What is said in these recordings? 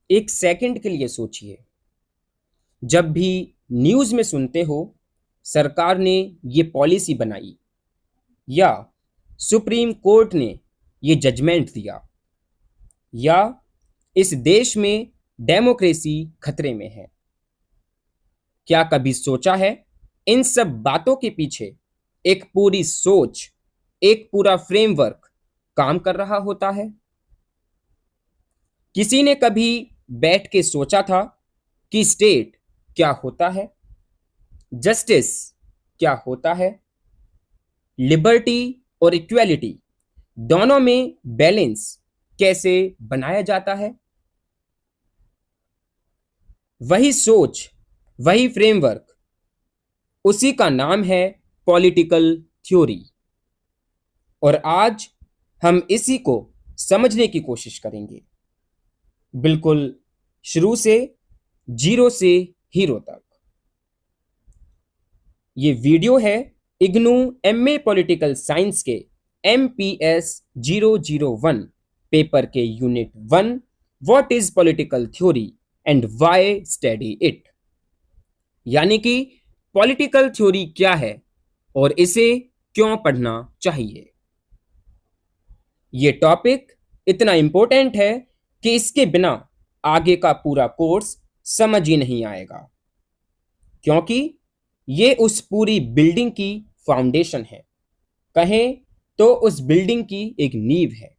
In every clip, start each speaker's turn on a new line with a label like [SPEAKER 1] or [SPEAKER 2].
[SPEAKER 1] एक सेकंड के लिए सोचिए, जब भी न्यूज़ में सुनते हो सरकार ने ये पॉलिसी बनाई या सुप्रीम कोर्ट ने ये जजमेंट दिया या इस देश में डेमोक्रेसी खतरे में है, क्या कभी सोचा है इन सब बातों के पीछे एक पूरी सोच, एक पूरा फ्रेमवर्क काम कर रहा होता है? किसी ने कभी बैठ के सोचा था कि स्टेट क्या होता है, जस्टिस क्या होता है, लिबर्टी और इक्वालिटी दोनों में बैलेंस कैसे बनाया जाता है? वही सोच, वही फ्रेमवर्क, उसी का नाम है पॉलिटिकल थ्योरी। और आज हम इसी को समझने की कोशिश करेंगे, बिल्कुल शुरू से, जीरो से हीरो तक। ये वीडियो है इग्नू एमए पॉलिटिकल साइंस के MPS 001 पेपर के unit 1 what is political theory and why study it, यानी कि पॉलिटिकल थ्योरी क्या है और इसे क्यों पढ़ना चाहिए। ये टॉपिक इतना इंपॉर्टेंट है कि इसके बिना आगे का पूरा कोर्स समझ ही नहीं आएगा, क्योंकि ये उस पूरी बिल्डिंग की फाउंडेशन है, कहें तो उस बिल्डिंग की एक नींव है।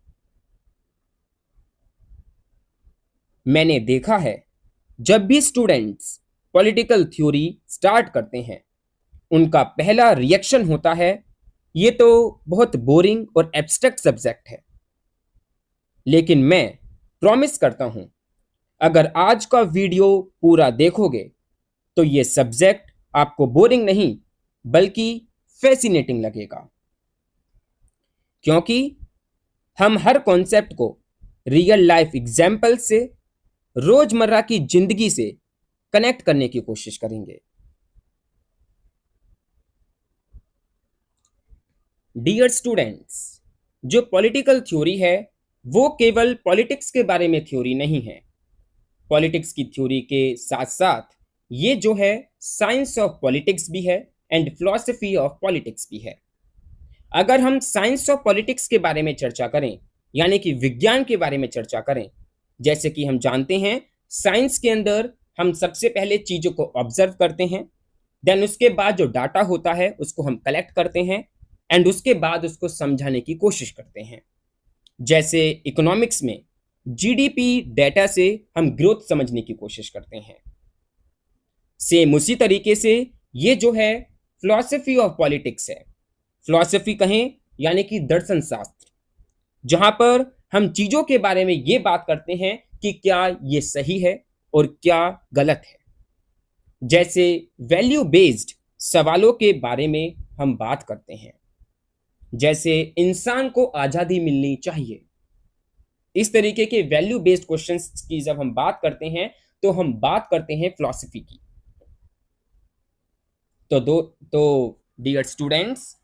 [SPEAKER 1] मैंने देखा है जब भी स्टूडेंट्स पॉलिटिकल थ्योरी स्टार्ट करते हैं, उनका पहला रिएक्शन होता है ये तो बहुत बोरिंग और एब्स्ट्रैक्ट सब्जेक्ट है। लेकिन मैं प्रॉमिस करता हूं, अगर आज का वीडियो पूरा देखोगे तो ये सब्जेक्ट आपको बोरिंग नहीं बल्कि फैसिनेटिंग लगेगा, क्योंकि हम हर कॉन्सेप्ट को रियल लाइफ एग्जाम्पल से, रोजमर्रा की जिंदगी से कनेक्ट करने की कोशिश करेंगे। डियर स्टूडेंट्स, जो पॉलिटिकल थ्योरी है वो केवल पॉलिटिक्स के बारे में थ्योरी नहीं है। पॉलिटिक्स की थ्योरी के साथ साथ ये जो है साइंस ऑफ पॉलिटिक्स भी है एंड फिलॉसफी ऑफ पॉलिटिक्स भी है। अगर हम साइंस ऑफ पॉलिटिक्स के बारे में चर्चा करें, यानी कि विज्ञान के बारे में चर्चा करें, जैसे कि हम जानते हैं साइंस के अंदर हम सबसे पहले चीजों को ऑब्जर्व करते हैं, देन उसके बाद जो डाटा होता है उसको हम कलेक्ट करते हैं एंड उसके बाद उसको समझाने की कोशिश करते हैं। जैसे इकोनॉमिक्स में GDP डेटा से हम ग्रोथ समझने की कोशिश करते हैं। सेम उसी तरीके से ये जो है फिलॉसफी ऑफ पॉलिटिक्स है। फिलॉसफी कहें यानी कि दर्शन शास्त्र, जहां पर हम चीजों के बारे में ये बात करते हैं कि क्या ये सही है और क्या गलत है। जैसे वैल्यू बेस्ड सवालों के बारे में हम बात करते हैं, जैसे इंसान को आजादी मिलनी चाहिए। इस तरीके के वैल्यू बेस्ड क्वेश्चंस की जब हम बात करते हैं तो हम बात करते हैं फिलॉसफी की। तो डियर स्टूडेंट्स,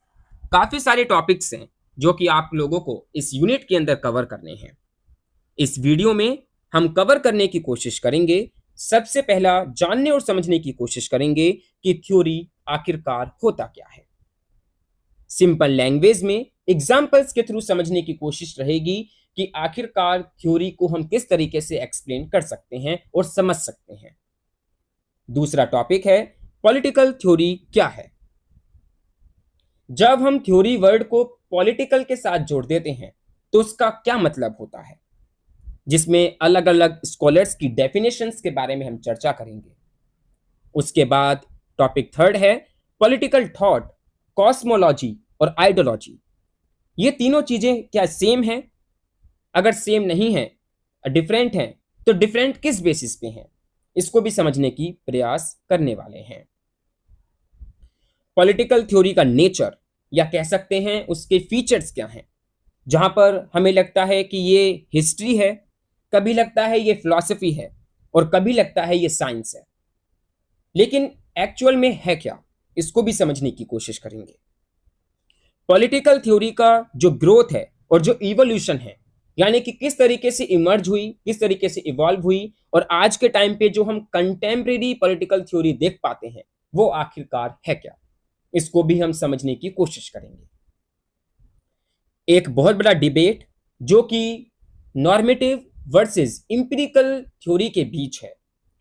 [SPEAKER 1] काफी सारे टॉपिक्स हैं जो कि आप लोगों को इस यूनिट के अंदर कवर करने हैं। इस वीडियो में हम कवर करने की कोशिश करेंगे, सबसे पहला जानने और समझने की कोशिश करेंगे कि थ्योरी आखिरकार होता क्या है। सिंपल लैंग्वेज में एग्जाम्पल्स के थ्रू समझने की कोशिश रहेगी कि आखिरकार थ्योरी को हम किस तरीके से एक्सप्लेन कर सकते हैं और समझ सकते हैं। दूसरा टॉपिक है पॉलिटिकल थ्योरी क्या है। जब हम थ्योरी वर्ड को पॉलिटिकल के साथ जोड़ देते हैं तो उसका क्या मतलब होता है, जिसमें अलग अलग स्कॉलर्स की डेफिनेशंस के बारे में हम चर्चा करेंगे। उसके बाद टॉपिक थर्ड है पॉलिटिकल थॉट, कॉस्मोलॉजी और आइडियोलॉजी। ये तीनों चीजें क्या सेम हैं? अगर सेम नहीं है, डिफरेंट हैं, तो डिफरेंट किस बेसिस पे हैं, इसको भी समझने की प्रयास करने वाले हैं। पॉलिटिकल थ्योरी का नेचर या कह सकते हैं उसके फीचर्स क्या हैं, जहां पर हमें लगता है कि ये हिस्ट्री है, कभी लगता है ये फिलॉसफी है और कभी लगता है ये साइंस है, लेकिन एक्चुअल में है क्या, इसको भी समझने की कोशिश करेंगे। पॉलिटिकल थ्योरी का जो ग्रोथ है और जो इवोल्यूशन है, यानी कि किस तरीके से इमर्ज हुई, किस तरीके से इवॉल्व हुई, और आज के टाइम पे जो हम कंटेम्प्रेरी पॉलिटिकल थ्योरी देख पाते हैं वो आखिरकार है क्या, इसको भी हम समझने की कोशिश करेंगे। एक बहुत बड़ा डिबेट जो कि नॉर्मेटिव वर्सेस इंपिरिकल थ्योरी के बीच है,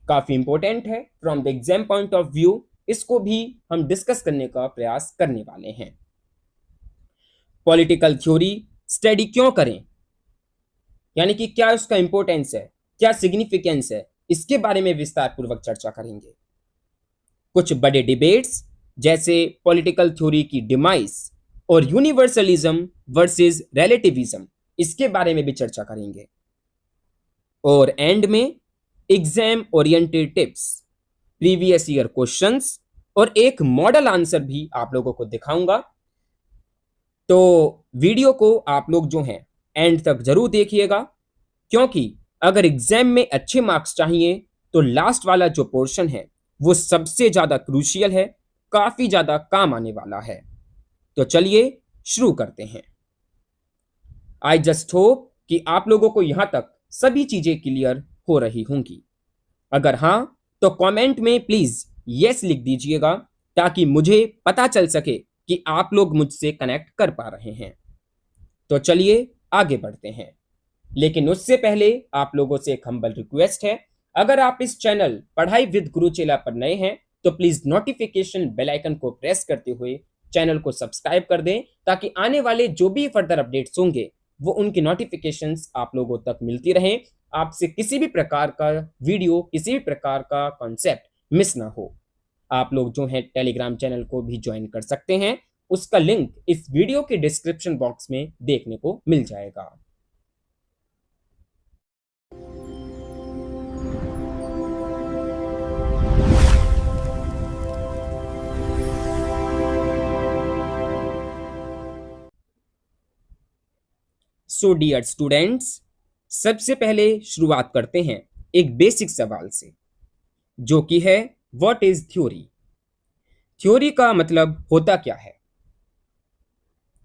[SPEAKER 1] काफी इंपॉर्टेंट है from the exam point of view, इसको भी हम डिस्कस करने का प्रयास करने वाले हैं। पॉलिटिकल थ्योरी स्टडी क्यों करें, यानी कि क्या उसका इंपॉर्टेंस है, क्या सिग्निफिकेंस है, इसके बारे में विस्तार पूर्वक चर्चा करेंगे। कुछ बड़े डिबेट्स जैसे पॉलिटिकल थ्योरी की डिमाइस और यूनिवर्सलिज्म वर्सेस रिलेटिविज्म, इसके बारे में भी चर्चा करेंगे। और एंड में exam oriented tips, previous year questions और एक मॉडल आंसर भी आप लोगों को दिखाऊंगा। तो वीडियो को आप लोग जो हैं एंड तक जरूर देखिएगा, क्योंकि अगर एग्जाम में अच्छे मार्क्स चाहिए तो लास्ट वाला जो पोर्शन है वो सबसे ज्यादा क्रूशियल है, काफी ज्यादा काम आने वाला है। तो चलिए शुरू करते हैं। आई जस्ट होप कि आप लोगों को यहां तक सभी चीजें क्लियर हो रही होंगी। अगर हां तो कमेंट में प्लीज यस लिख दीजिएगा, ताकि मुझे पता चल सके कि आप लोग मुझसे कनेक्ट कर पा रहे हैं। तो चलिए आगे बढ़ते हैं, लेकिन उससे पहले आप लोगों से एक हम्बल रिक्वेस्ट है। अगर आप इस चैनल पढ़ाई विद गुरु चेला पर नए हैं तो प्लीज नोटिफिकेशन बेल आइकन को प्रेस करते हुए चैनल को सब्सक्राइब कर दें, ताकि आने वाले जो भी फर्दर अपडेट्स होंगे वो उनकी नोटिफिकेशंस आप लोगों तक मिलती रहें, आपसे किसी भी प्रकार का वीडियो, किसी भी प्रकार का कॉन्सेप्ट मिस ना हो। आप लोग जो है टेलीग्राम चैनल को भी ज्वाइन कर सकते हैं, उसका लिंक इस वीडियो के डिस्क्रिप्शन बॉक्स में देखने को मिल जाएगा। सो डियर स्टूडेंट्स, सबसे पहले शुरुआत करते हैं एक बेसिक सवाल से, जो कि है व्हाट इज थ्योरी। थ्योरी का मतलब होता क्या है।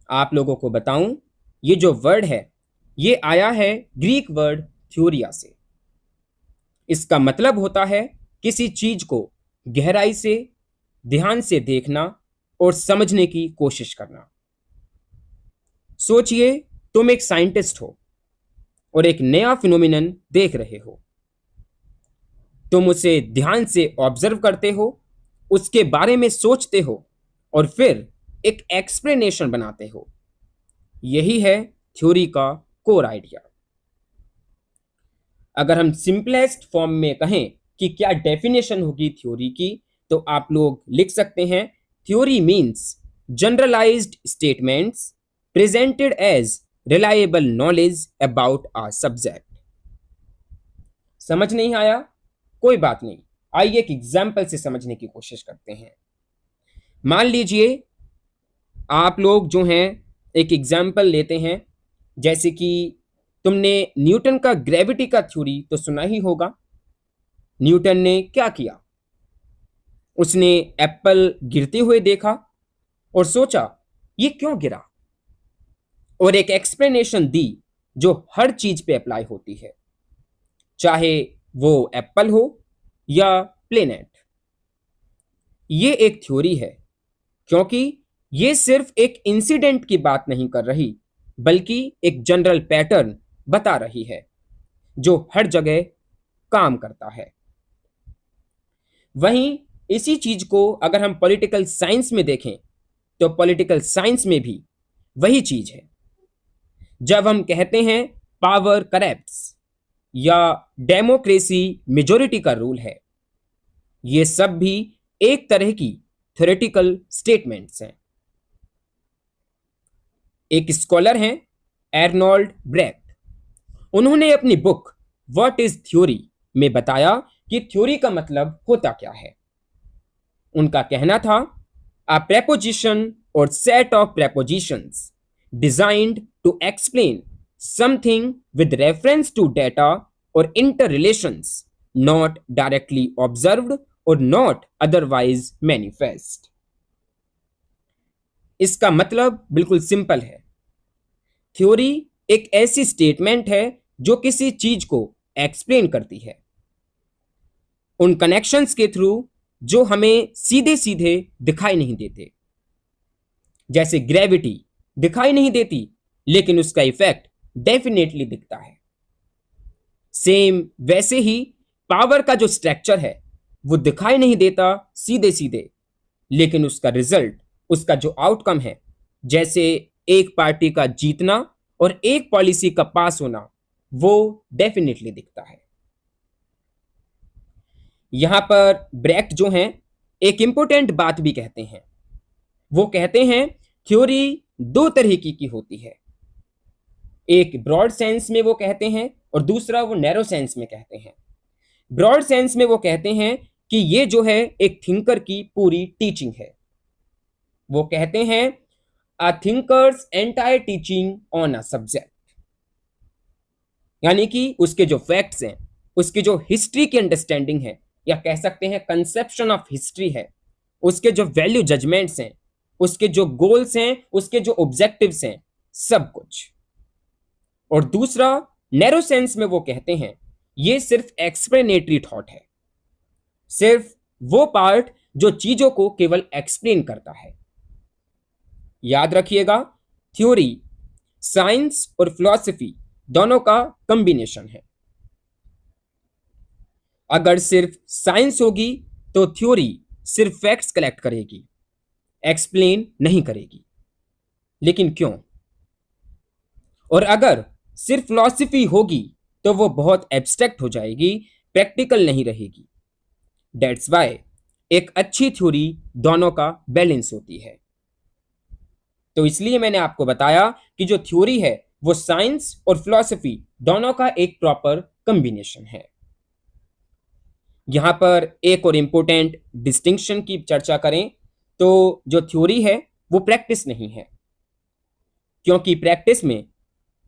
[SPEAKER 1] आप लोगों को बताऊं, ये जो वर्ड है ये आया है ग्रीक वर्ड थ्योरिया से। इसका मतलब होता है किसी चीज को गहराई से, ध्यान से देखना और समझने की कोशिश करना। सोचिए, तुम एक साइंटिस्ट हो और एक नया फिनोमिनन देख रहे हो। तुम उसे ध्यान से ऑब्जर्व करते हो, उसके बारे में सोचते हो और फिर एक एक्सप्लेनेशन बनाते हो। यही है थ्योरी का कोर आइडिया। अगर हम सिंपलेस्ट फॉर्म में कहें कि क्या डेफिनेशन होगी थ्योरी की, तो आप लोग लिख सकते हैं theory means generalised statements presented as reliable knowledge about a subject. समझ नहीं आया? कोई बात नहीं, आइए एक एग्जाम्पल से समझने की कोशिश करते हैं। मान लीजिए आप लोग जो हैं एक एग्जाम्पल लेते हैं, जैसे कि तुमने न्यूटन का ग्रेविटी का थ्योरी तो सुना ही होगा। न्यूटन ने क्या किया, उसने एप्पल गिरते हुए देखा और सोचा ये क्यों गिरा, और एक एक्सप्लेनेशन दी जो हर चीज पे अप्लाई होती है, चाहे वो एप्पल हो या प्लेनेट। ये एक थ्योरी है, क्योंकि ये सिर्फ एक इंसिडेंट की बात नहीं कर रही, बल्कि एक जनरल पैटर्न बता रही है जो हर जगह काम करता है। वहीं इसी चीज को अगर हम पॉलिटिकल साइंस में देखें तो पॉलिटिकल साइंस में भी वही चीज है। जब हम कहते हैं पावर करप्ट्स या डेमोक्रेसी मेजॉरिटी का रूल है, ये सब भी एक तरह की थ्योरेटिकल स्टेटमेंट्स हैं। एक स्कॉलर हैं एर्नोल्ड ब्रेक्ट, उन्होंने अपनी बुक व्हाट इज थ्योरी में बताया कि थ्योरी का मतलब होता क्या है। उनका कहना था a proposition or set of propositions designed to explain something with reference to data or interrelations not directly observed or not otherwise manifest. इसका मतलब बिल्कुल सिंपल है। थ्योरी एक ऐसी स्टेटमेंट है जो किसी चीज को एक्सप्लेन करती है उन कनेक्शंस के थ्रू जो हमें सीधे सीधे दिखाई नहीं देते। जैसे ग्रेविटी दिखाई नहीं देती, लेकिन उसका इफेक्ट डेफिनेटली दिखता है। सेम वैसे ही पावर का जो स्ट्रक्चर है वो दिखाई नहीं देता सीधे सीधे, लेकिन उसका रिजल्ट, उसका जो आउटकम है, जैसे एक पार्टी का जीतना और एक पॉलिसी का पास होना, वो डेफिनेटली दिखता है। यहां पर ब्रेक्ट जो हैं एक इंपॉर्टेंट बात भी कहते हैं। वो कहते हैं थ्योरी दो तरह की होती है। एक ब्रॉड सेंस में वो कहते हैं और दूसरा वो नैरो सेंस में कहते हैं। ब्रॉड सेंस में वो कहते हैं कि ये जो है एक थिंकर की पूरी टीचिंग है। वो कहते हैं a thinkers entire teaching on a subject, यानी कि उसके जो फैक्ट्स हैं, उसकी जो हिस्ट्री की अंडरस्टैंडिंग है, या कह सकते हैं कंसेप्शन ऑफ हिस्ट्री है, उसके जो वैल्यू जजमेंट्स हैं, उसके जो गोल्स हैं, उसके जो ऑब्जेक्टिव्स हैं, सब कुछ। और दूसरा नैरो सेंस में वो कहते हैं ये सिर्फ एक्सप्लेनेटरी थॉट है, सिर्फ वो पार्ट जो चीजों को केवल एक्सप्लेन करता है। याद रखिएगा, थ्योरी साइंस और फिलॉसफी दोनों का कॉम्बिनेशन है। अगर सिर्फ साइंस होगी तो थ्योरी सिर्फ फैक्ट्स कलेक्ट करेगी, एक्सप्लेन नहीं करेगी। लेकिन क्यों? और अगर सिर्फ फिलॉसफी होगी तो वो बहुत एब्स्ट्रैक्ट हो जाएगी, प्रैक्टिकल नहीं रहेगी। दैट्स वाई एक अच्छी थ्योरी दोनों का बैलेंस होती है। तो इसलिए मैंने आपको बताया कि जो थ्योरी है वो साइंस और फिलॉसफी दोनों का एक प्रॉपर कॉम्बिनेशन है। यहां पर एक और इंपॉर्टेंट डिस्टिंक्शन की चर्चा करें तो जो थ्योरी है वो प्रैक्टिस नहीं है, क्योंकि प्रैक्टिस में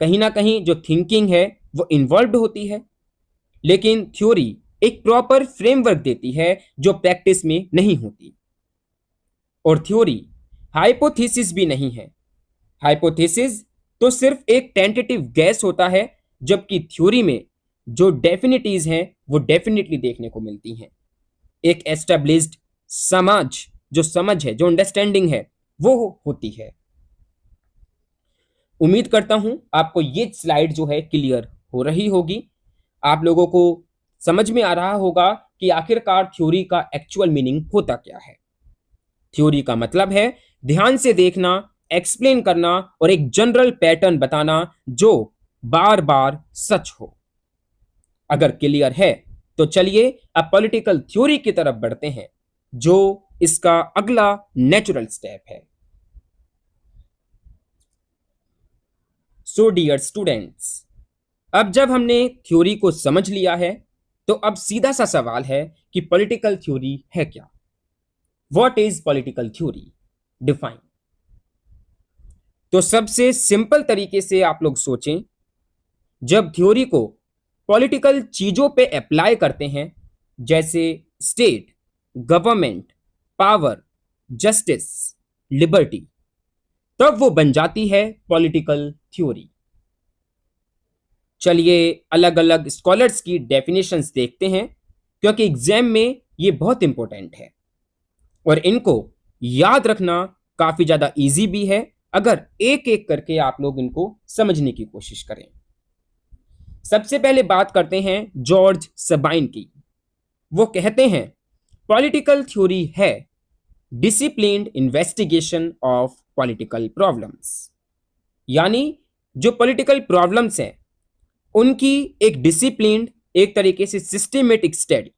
[SPEAKER 1] कहीं ना कहीं जो थिंकिंग है वो इन्वॉल्व होती है, लेकिन थ्योरी एक प्रॉपर फ्रेमवर्क देती है जो प्रैक्टिस में नहीं होती। और थ्योरी हाइपोथेसिस भी नहीं है। हाइपोथेसिस तो सिर्फ एक टेंटेटिव गैस होता है, जबकि थ्योरी में जो डेफिनिटीज हैं वो डेफिनेटली देखने को मिलती हैं। एक एस्टेब्लिश्ड जो समझ है, जो अंडरस्टैंडिंग है, वो होती है। उम्मीद करता हूं आपको ये स्लाइड जो है क्लियर हो रही होगी। आप लोगों को समझ में आ रहा होगा कि आखिरकार थ्योरी का एक्चुअल मीनिंग होता क्या है। थ्योरी का मतलब है ध्यान से देखना, एक्सप्लेन करना और एक जनरल पैटर्न बताना जो बार बार सच हो। अगर क्लियर है तो चलिए अब पॉलिटिकल थ्योरी की तरफ बढ़ते हैं, जो इसका अगला नेचुरल स्टेप है। सो डियर स्टूडेंट्स, अब जब हमने थ्योरी को समझ लिया है तो अब सीधा सा सवाल है कि पॉलिटिकल थ्योरी है क्या। What is political theory? Define. तो सबसे सिंपल तरीके से आप लोग सोचें, जब थ्योरी को पॉलिटिकल चीजों पे अप्लाई करते हैं, जैसे state, government, power, justice, liberty, तब वो बन जाती है पॉलिटिकल थ्योरी। चलिए अलग अलग स्कॉलर्स की डेफिनेशंस देखते हैं, क्योंकि एग्जाम में ये बहुत इंपॉर्टेंट है और इनको याद रखना काफी ज्यादा इजी भी है अगर एक एक करके आप लोग इनको समझने की कोशिश करें। सबसे पहले बात करते हैं जॉर्ज सबाइन की। वो कहते हैं पॉलिटिकल थ्योरी है disciplined investigation of political problems, यानी जो पॉलिटिकल प्रॉब्लम्स हैं उनकी एक डिसिप्लिन्ड, एक तरीके से सिस्टमेटिक स्टडी।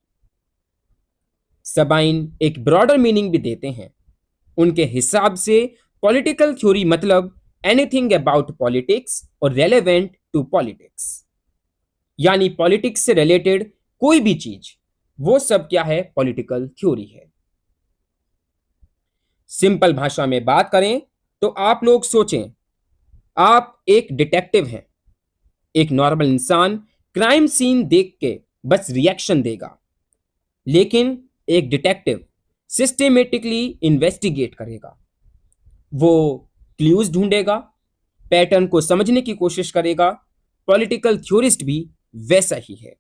[SPEAKER 1] सबाइन एक ब्रॉडर मीनिंग भी देते हैं। उनके हिसाब से पॉलिटिकल थ्योरी मतलब एनीथिंग अबाउट पॉलिटिक्स और रेलेवेंट टू पॉलिटिक्स, यानी पॉलिटिक्स से रिलेटेड कोई भी चीज, वो सब क्या है? पॉलिटिकल थ्योरी है। सिंपल भाषा में बात करें तो आप लोग सोचें, आप एक डिटेक्टिव हैं। एक नॉर्मल इंसान क्राइम सीन देख के बस रिएक्शन देगा, लेकिन एक डिटेक्टिव सिस्टेमेटिकली इन्वेस्टिगेट करेगा। वो क्लूज ढूंढेगा, पैटर्न को समझने की कोशिश करेगा, पॉलिटिकल थ्योरिस्ट भी वैसा ही है।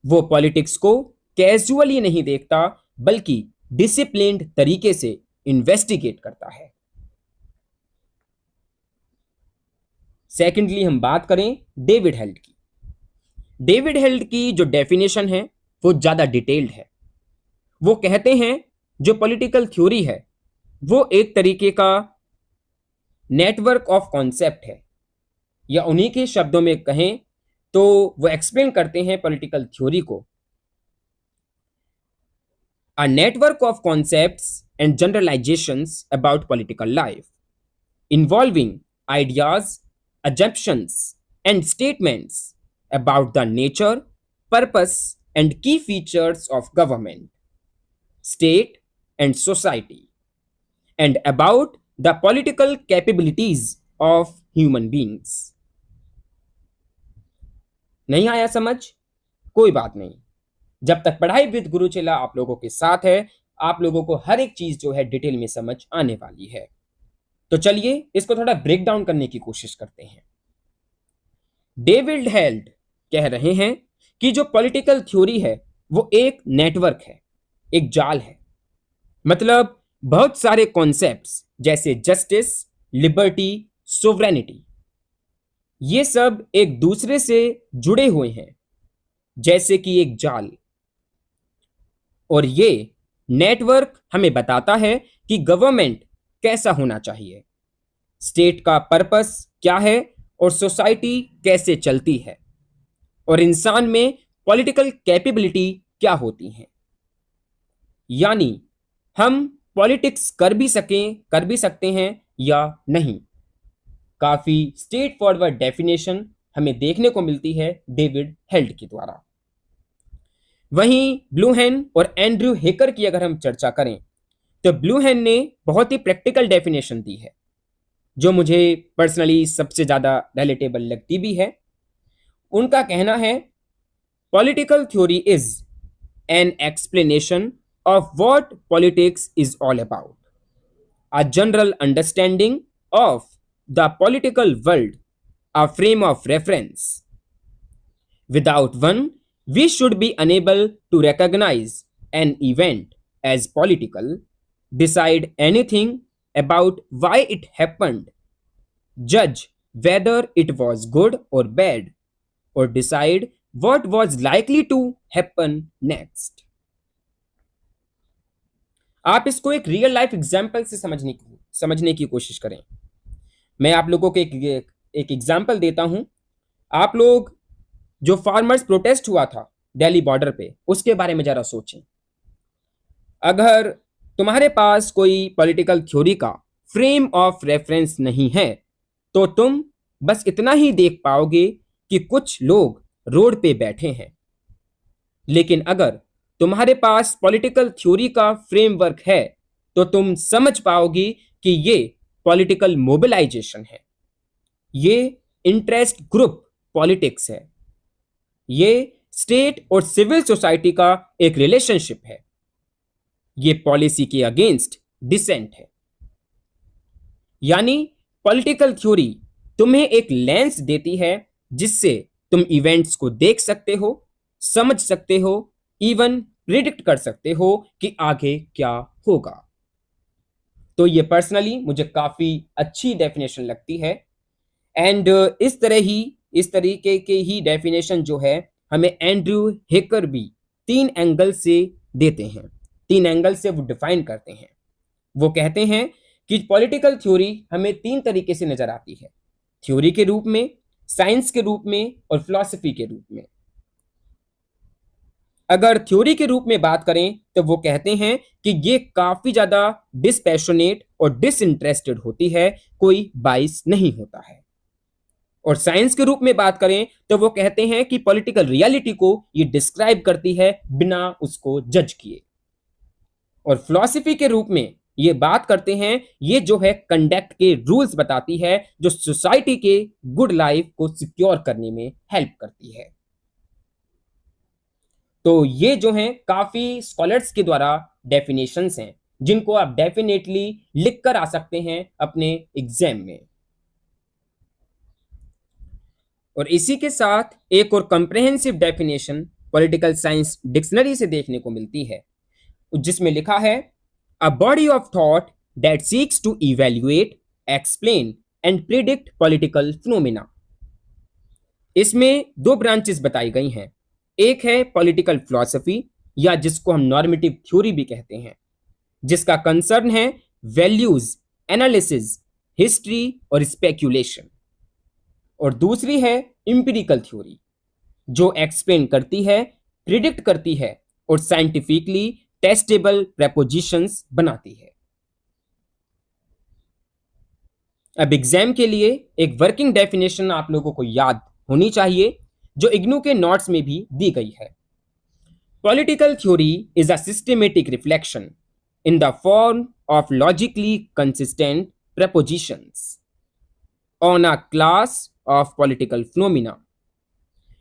[SPEAKER 1] वो पॉलिटिक्स को कैजुअली नहीं देखता, बल्कि डिसिप्लिन्ड तरीके से इन्वेस्टिगेट करता है। सेकेंडली हम बात करें डेविड हेल्ड की। डेविड हेल्ड की जो डेफिनेशन है वो ज्यादा डिटेल्ड है। वो कहते हैं जो पॉलिटिकल थ्योरी है वो एक तरीके का नेटवर्क ऑफ कॉन्सेप्ट है, या उन्हीं के शब्दों में कहें तो वो एक्सप्लेन करते हैं पॉलिटिकल थ्योरी को, a network of concepts and generalizations about political life, involving ideas, assumptions, and statements about the nature, purpose, and key features of government, state, and society, and about the political capabilities of human beings. नहीं आया समझ? कोई बात नहीं। जब तक पढ़ाई with गुरु चेला आप लोगों के साथ है, आप लोगों को हर एक चीज जो है डिटेल में समझ आने वाली है। तो चलिए इसको थोड़ा ब्रेक डाउन करने की कोशिश करते हैं। डेविड हेल्ड कह रहे हैं कि जो पॉलिटिकल थ्योरी है वो एक नेटवर्क है, एक जाल है। मतलब बहुत सारे कॉन्सेप्ट्स जैसे जस्टिस, लिबर्टी, सोवरेनिटी, ये सब एक दूसरे से जुड़े हुए हैं जैसे कि एक जाल। और ये नेटवर्क हमें बताता है कि गवर्नमेंट कैसा होना चाहिए, स्टेट का पर्पस क्या है, और सोसाइटी कैसे चलती है, और इंसान में पॉलिटिकल कैपेबिलिटी क्या होती है। यानी हम पॉलिटिक्स कर भी सकते हैं या नहीं। काफी स्ट्रेट फॉरवर्ड डेफिनेशन हमें देखने को मिलती है डेविड हेल्ड के द्वारा। वहीं ब्लूहेन और एंड्रयू हेकर की अगर हम चर्चा करें तो ब्लूहेन ने बहुत ही प्रैक्टिकल डेफिनेशन दी है जो मुझे पर्सनली सबसे ज्यादा रिलेटेबल लगती भी है। उनका कहना है political theory is an explanation of what politics is all about, a general understanding of the political world, a frame of reference. Without one we should be unable to recognize an event as political, decide anything about why it happened, judge whether it was good or bad, or decide what was likely to happen next. आप इसको एक real life example से समझने की कोशिश करें। मैं आप लोगों को एक एग्जाम्पल देता हूं। आप लोग जो फार्मर्स प्रोटेस्ट हुआ था दिल्ली बॉर्डर पे, उसके बारे में जरा सोचें। अगर तुम्हारे पास कोई पॉलिटिकल थ्योरी का फ्रेम ऑफ रेफरेंस नहीं है तो तुम बस इतना ही देख पाओगे कि कुछ लोग रोड पे बैठे हैं। लेकिन अगर तुम्हारे पास पॉलिटिकल थ्योरी का फ्रेमवर्क है तो तुम समझ पाओगी कि ये पॉलिटिकल मोबिलाइजेशन है, ये इंटरेस्ट ग्रुप पॉलिटिक्स है, ये स्टेट और सिविल सोसाइटी का एक रिलेशनशिप है, ये पॉलिसी के अगेंस्ट डिसेंट है। यानी पॉलिटिकल थ्योरी तुम्हें एक लेंस देती है जिससे तुम इवेंट्स को देख सकते हो, समझ सकते हो, इवन प्रिडिक्ट कर सकते हो कि आगे क्या होगा। तो ये पर्सनली मुझे काफी अच्छी डेफिनेशन लगती है। एंड इस तरीके के ही डेफिनेशन जो है हमें एंड्रयू हेकर भी 3 एंगल से देते हैं, 3 एंगल से वो डिफाइन करते हैं। वो कहते हैं कि पॉलिटिकल थ्योरी हमें 3 तरीके से नजर आती है, थ्योरी के रूप में, साइंस के रूप में और फिलॉसफी के रूप में। अगर थ्योरी के रूप में बात करें तो वो कहते हैं कि ये काफी ज्यादा डिसपैशनेट और डिसइंटरेस्टेड होती है, कोई बाइस नहीं होता है। और साइंस के रूप में बात करें तो वो कहते हैं कि पॉलिटिकल रियलिटी को ये डिस्क्राइब करती है बिना उसको जज किए। और फिलॉसफी के रूप में ये बात करते हैं, ये जो है कंडक्ट के रूल्स बताती है जो सोसाइटी के गुड लाइफ को सिक्योर करने में हेल्प करती है। तो ये जो हैं काफी स्कॉलर्स के द्वारा डेफिनेशंस हैं जिनको आप डेफिनेटली लिख कर आ सकते हैं अपने एग्जाम में। और इसी के साथ एक और comprehensive definition political science dictionary से देखने को मिलती है, जिसमें लिखा है a body of thought that seeks to evaluate, explain and predict political phenomena. इसमें दो ब्रांचेस बताई गई हैं। एक है पॉलिटिकल फिलॉसफी, या जिसको हम नॉर्मेटिव थ्योरी भी कहते हैं, जिसका कंसर्न है वैल्यूज, एनालिसिस, हिस्ट्री और स्पेक्यूलेशन। और दूसरी है इंपिरिकल थ्योरी, जो एक्सप्लेन करती है, प्रिडिक्ट करती है और साइंटिफिकली टेस्टेबल प्रपोजिशंस बनाती है। अब एग्जाम के लिए एक वर्किंग डेफिनेशन आप लोगों को याद होनी चाहिए, जो इग्नू के नोट्स में भी दी गई है। Political theory is a systematic reflection in the form of logically consistent propositions on a class of political phenomena.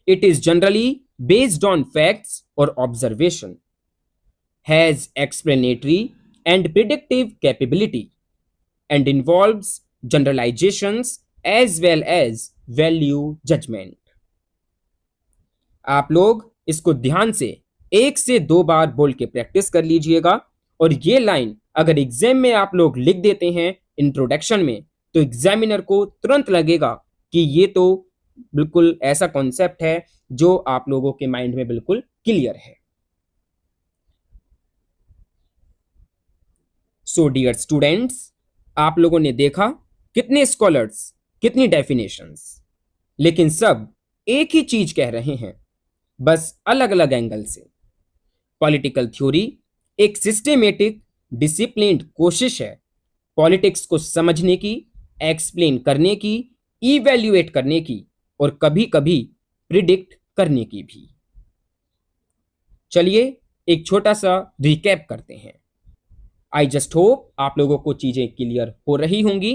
[SPEAKER 1] It is generally based on facts or observation, has explanatory and predictive capability, and involves generalizations as well as value judgment. आप लोग इसको ध्यान से एक से दो बार बोल के प्रैक्टिस कर लीजिएगा, और ये लाइन अगर एग्जाम में आप लोग लिख देते हैं इंट्रोडक्शन में, तो एग्जामिनर को तुरंत लगेगा कि ये तो बिल्कुल ऐसा कॉन्सेप्ट है जो आप लोगों के माइंड में बिल्कुल क्लियर है। सो डियर स्टूडेंट्स, आप लोगों ने देखा कितने स्कॉलर्स, कितनी डेफिनेशंस, लेकिन सब एक ही चीज कह रहे हैं, बस अलग अलग एंगल से। पॉलिटिकल थ्योरी एक सिस्टेमेटिक डिसिप्लिन्ड कोशिश है पॉलिटिक्स को समझने की, एक्सप्लेन करने की, इवैल्यूएट करने की और कभी कभी प्रिडिक्ट करने की भी। चलिए एक छोटा सा रिकैप करते हैं। आई जस्ट होप आप लोगों को चीजें क्लियर हो रही होंगी।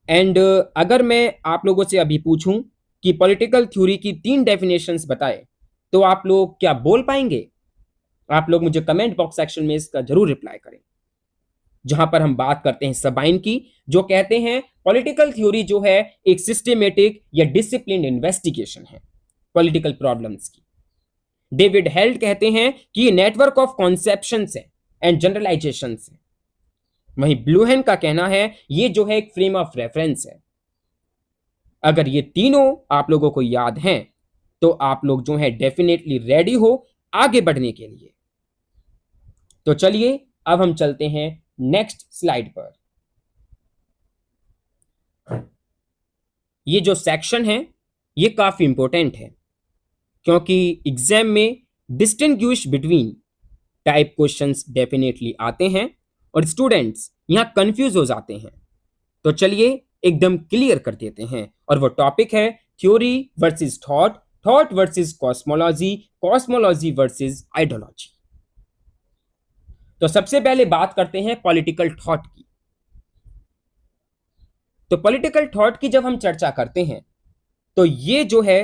[SPEAKER 1] एंड अगर मैं आप लोगों से अभी पूछूं कि पॉलिटिकल थ्योरी की 3 डेफिनेशंस बताए, तो आप लोग क्या बोल पाएंगे? आप लोग मुझे कमेंट बॉक्स सेक्शन में इसका जरूर रिप्लाई करें, जहां पर हम बात करते हैं सबाइन की, जो कहते हैं पॉलिटिकल थ्योरी जो है एक सिस्टेमेटिक या डिसिप्लिन इन्वेस्टिगेशन है पॉलिटिकल प्रॉब्लम्स की। डेविड हेल्ट कहते हैं कि ये नेटवर्क ऑफ कॉन्सेप्शंस है एंड जनरलाइजेशंस है। वहीं ब्लूहेन का कहना है ये जो है एक फ्रेम ऑफ रेफरेंस है। अगर ये तीनों आप लोगों को याद हैं, तो आप लोग जो है डेफिनेटली रेडी हो आगे बढ़ने के लिए। तो चलिए अब हम चलते हैं नेक्स्ट स्लाइड पर। ये जो सेक्शन है ये काफी इंपॉर्टेंट है, क्योंकि एग्जाम में distinguish between type questions definitely आते हैं और स्टूडेंट्स यहां कंफ्यूज हो जाते हैं। तो चलिए एकदम क्लियर कर देते हैं, और वो टॉपिक है theory versus thought, thought versus cosmology, cosmology versus ideology. तो सबसे पहले बात करते हैं पॉलिटिकल थॉट की। तो पॉलिटिकल थॉट की जब हम चर्चा करते हैं, तो ये जो है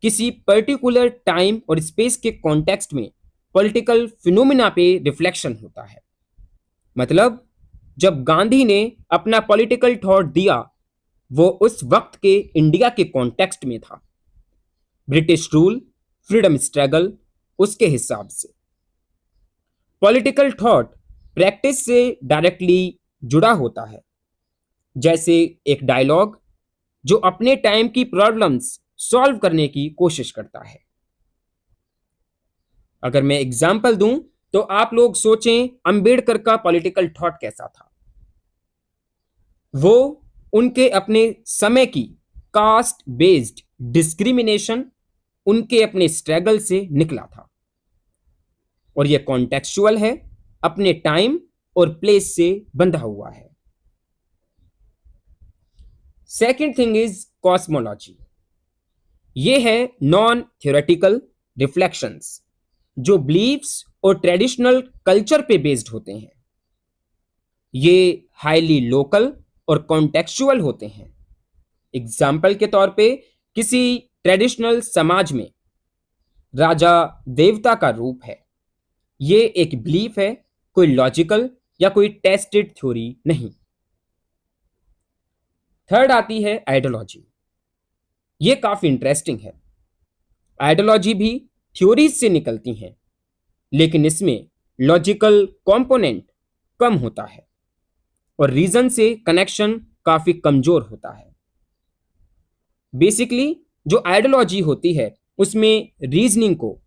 [SPEAKER 1] किसी पर्टिकुलर टाइम और स्पेस के कॉन्टेक्स्ट में पॉलिटिकल फिनोमिना पे रिफ्लेक्शन होता है। मतलब जब गांधी ने अपना पॉलिटिकल थॉट दिया, वो उस वक्त के इंडिया के कॉन्टेक्स्ट में था। ब्रिटिश रूल, फ्रीडम स्ट्रगल, उसके हिसाब से पॉलिटिकल थॉट प्रैक्टिस से डायरेक्टली जुड़ा होता है। जैसे एक डायलॉग जो अपने टाइम की प्रॉब्लम्स सॉल्व करने की कोशिश करता है। अगर मैं एग्जांपल दूं, तो आप लोग सोचें अंबेडकर का पॉलिटिकल थॉट कैसा था। वो उनके अपने समय की कास्ट बेस्ड डिस्क्रिमिनेशन, उनके अपने स्ट्रगल से निकला था, और यह कॉन्टेक्चुअल है, अपने टाइम और प्लेस से बंधा हुआ है। Second thing is cosmology. ये है नॉन थ्योरेटिकल रिफ्लेक्शंस जो बिलीफ्स और ट्रेडिशनल कल्चर पे बेस्ड होते हैं। ये हाईली लोकल और कॉन्टेक्चुअल होते हैं। एग्जाम्पल के तौर पे किसी ट्रेडिशनल समाज में राजा देवता का रूप है, ये एक बिलीफ है, कोई लॉजिकल या कोई टेस्टेड थ्योरी नहीं। थर्ड आती है आइडियोलॉजी। ये काफी इंटरेस्टिंग है। आइडियोलॉजी भी थ्योरीज से निकलती हैं, लेकिन इसमें लॉजिकल कंपोनेंट कम होता है और रीजन से कनेक्शन काफी कमजोर होता है। बेसिकली जो आइडियोलॉजी होती है उसमें रीजनिंग को,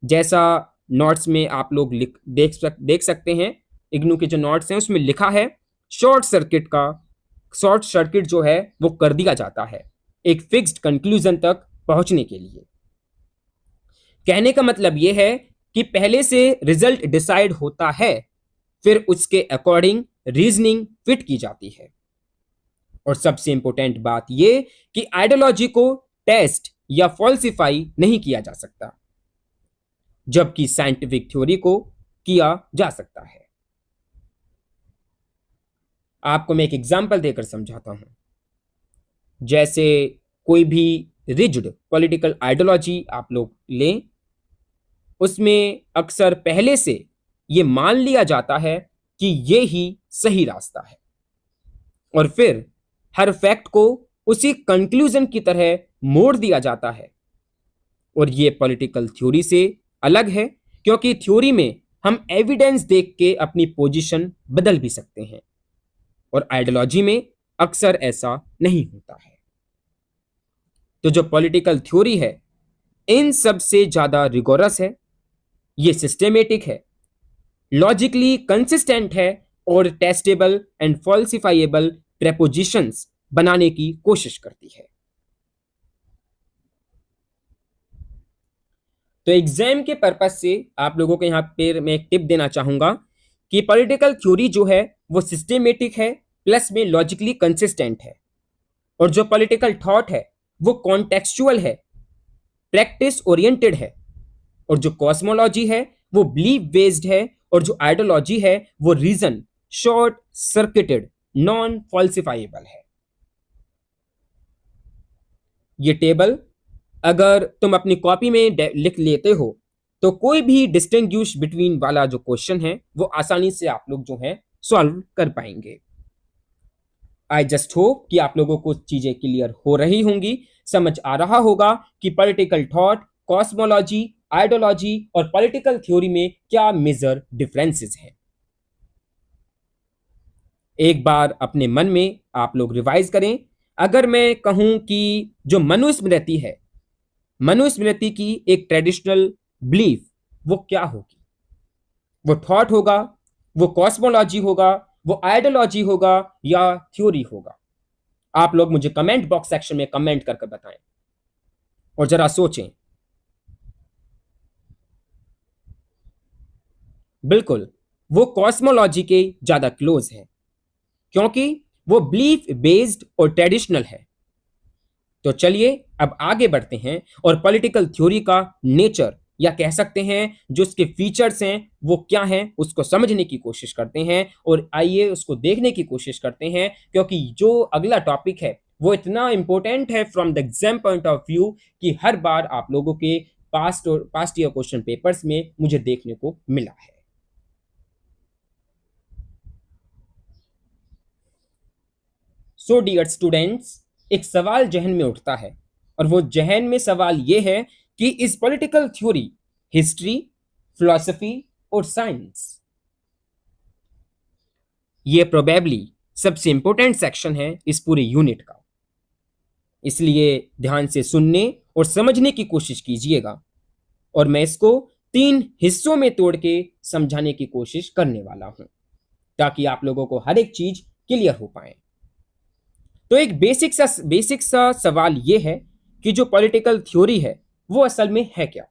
[SPEAKER 1] जैसा नोट्स में आप लोग देख सकते हैं, इग्नू के जो नोट्स हैं उसमें लिखा है, शॉर्ट सर्किट जो है वो कर दिया जाता है एक फिक्स्ड कंक्लूजन तक पहुंचने के लिए। कहने का मतलब यह है कि पहले से रिजल्ट डिसाइड होता है, फिर उसके अकॉर्डिंग रीजनिंग फिट की जाती है। और सबसे इंपॉर्टेंट बात यह कि आइडियोलॉजी को टेस्ट या फॉल्सिफाई नहीं किया जा सकता, जबकि साइंटिफिक थ्योरी को किया जा सकता है। आपको मैं एक एग्जांपल देकर समझाता हूं। जैसे कोई भी रिजिड पॉलिटिकल आइडियोलॉजी आप लोग लें, उसमें अक्सर पहले से यह मान लिया जाता है कि यह ही सही रास्ता है, और फिर हर फैक्ट को उसी कंक्लूजन की तरह मोड़ दिया जाता है। और यह पॉलिटिकल थ्योरी से अलग है, क्योंकि थ्योरी में हम एविडेंस देख के अपनी पोजीशन बदल भी सकते हैं, और आइडियोलॉजी में अक्सर ऐसा नहीं होता है। तो जो पॉलिटिकल थ्योरी है इन सब से ज्यादा रिगोरस है, ये सिस्टेमेटिक है, लॉजिकली कंसिस्टेंट है, और टेस्टेबल एंड फॉल्सिफाइएबल प्रेपोजिशंस बनाने की कोशिश करती है। तो एग्जाम के पर्पज से आप लोगों को यहां पे मैं एक टिप देना चाहूंगा कि पॉलिटिकल थ्योरी जो है वो सिस्टेमेटिक है, प्लस में लॉजिकली कंसिस्टेंट है, और जो पॉलिटिकल थॉट है वो कॉन्टेक्चुअल है, प्रैक्टिस ओरिएंटेड है, और जो कॉस्मोलॉजी है वो बिलीफ बेस्ड है, और जो आइडियोलॉजी है वो रीजन शॉर्ट सर्किटेड नॉन फॉल्सिफाइएबल है। ये टेबल अगर तुम अपनी कॉपी में लिख लेते हो तो कोई भी डिस्टिंग्विश बिटवीन वाला जो क्वेश्चन है वो आसानी से आप लोग जो है सॉल्व कर पाएंगे। आई जस्ट होप कि आप लोगों को चीजें क्लियर हो रही होंगी, समझ आ रहा होगा कि पॉलिटिकल थॉट, कॉस्मोलॉजी, आइडियोलॉजी और पॉलिटिकल थ्योरी में क्या मेजर डिफरेंसेस हैं। एक बार अपने मन में आप लोग रिवाइज करें। अगर मैं कहूं कि जो मनुस्मृति है, मनुस्मृति की एक ट्रेडिशनल बिलीफ वो क्या होगी? वो थॉट होगा, वो कॉस्मोलॉजी होगा, वो आइडियोलॉजी होगा, या थ्योरी होगा? आप लोग मुझे कमेंट बॉक्स सेक्शन में कमेंट करके बताएं और जरा सोचें। बिल्कुल, वो कॉस्मोलॉजी के ज्यादा क्लोज है, क्योंकि वो बिलीफ बेस्ड और ट्रेडिशनल है। तो चलिए अब आगे बढ़ते हैं और पॉलिटिकल थ्योरी का नेचर, या कह सकते हैं जो उसके फीचर्स हैं वो क्या हैं, उसको समझने की कोशिश करते हैं। और आइए उसको देखने की कोशिश करते हैं, क्योंकि जो अगला टॉपिक है वो इतना इंपॉर्टेंट है from the exam point of view कि हर बार आप लोगों के पास्ट ईयर क्वेश्चन पेपर्स में मुझे देखने को मिला है। सो डियर स्टूडेंट्स, एक सवाल जहन में उठता है, और वो जहन में सवाल ये है कि इस पॉलिटिकल थ्योरी हिस्ट्री, फिलॉसफी और साइंस? ये प्रोबेबली सबसे इंपॉर्टेंट सेक्शन है इस पूरे यूनिट का, इसलिए ध्यान से सुनने और समझने की कोशिश कीजिएगा। और मैं इसको 3 हिस्सों में तोड़ के समझाने की कोशिश करने वाला हूं, ताकि आप लोगों को हर एक चीज क्लियर हो पाए। तो एक बेसिक सा सवाल यह है कि जो पॉलिटिकल थ्योरी है वो असल में है क्या?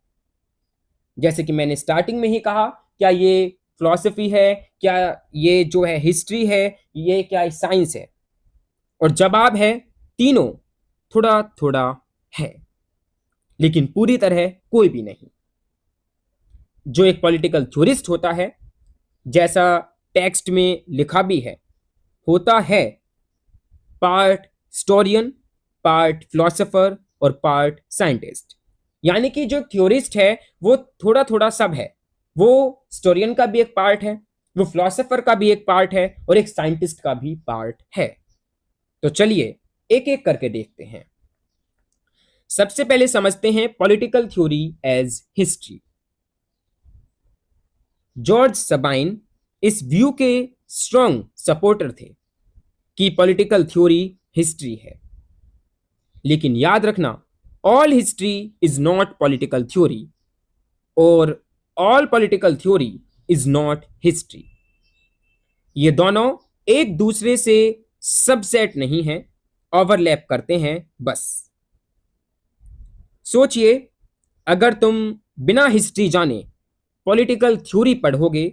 [SPEAKER 1] जैसे कि मैंने स्टार्टिंग में ही कहा, क्या ये फिलॉसफी है, क्या ये जो है हिस्ट्री है, ये क्या साइंस है? और जवाब है तीनों थोड़ा थोड़ा है, लेकिन पूरी तरह कोई भी नहीं। जो एक पॉलिटिकल थ्योरिस्ट होता है, जैसा टेक्स्ट में लिखा भी है, होता है पार्ट हिस्टोरियन, पार्ट फिलोसोफर और पार्ट साइंटिस्ट। यानी कि जो थ्योरिस्ट है वो थोड़ा थोड़ा सब है। वो हिस्टोरियन का भी एक पार्ट है, वो फिलोसोफर का भी एक पार्ट है, और एक साइंटिस्ट का भी पार्ट है। तो चलिए एक एक करके देखते हैं। सबसे पहले समझते हैं political theory as history. George Sabine इस व्यू के स्ट्रॉन्ग सपोर्टर थे कि पॉलिटिकल थ्योरी हिस्ट्री है। लेकिन याद रखना, all history is not political theory और all political theory is not history. ये दोनों एक दूसरे से सबसेट नहीं हैं, ओवरलैप करते हैं बस। सोचिए, अगर तुम बिना हिस्ट्री जाने पॉलिटिकल थ्योरी पढ़ोगे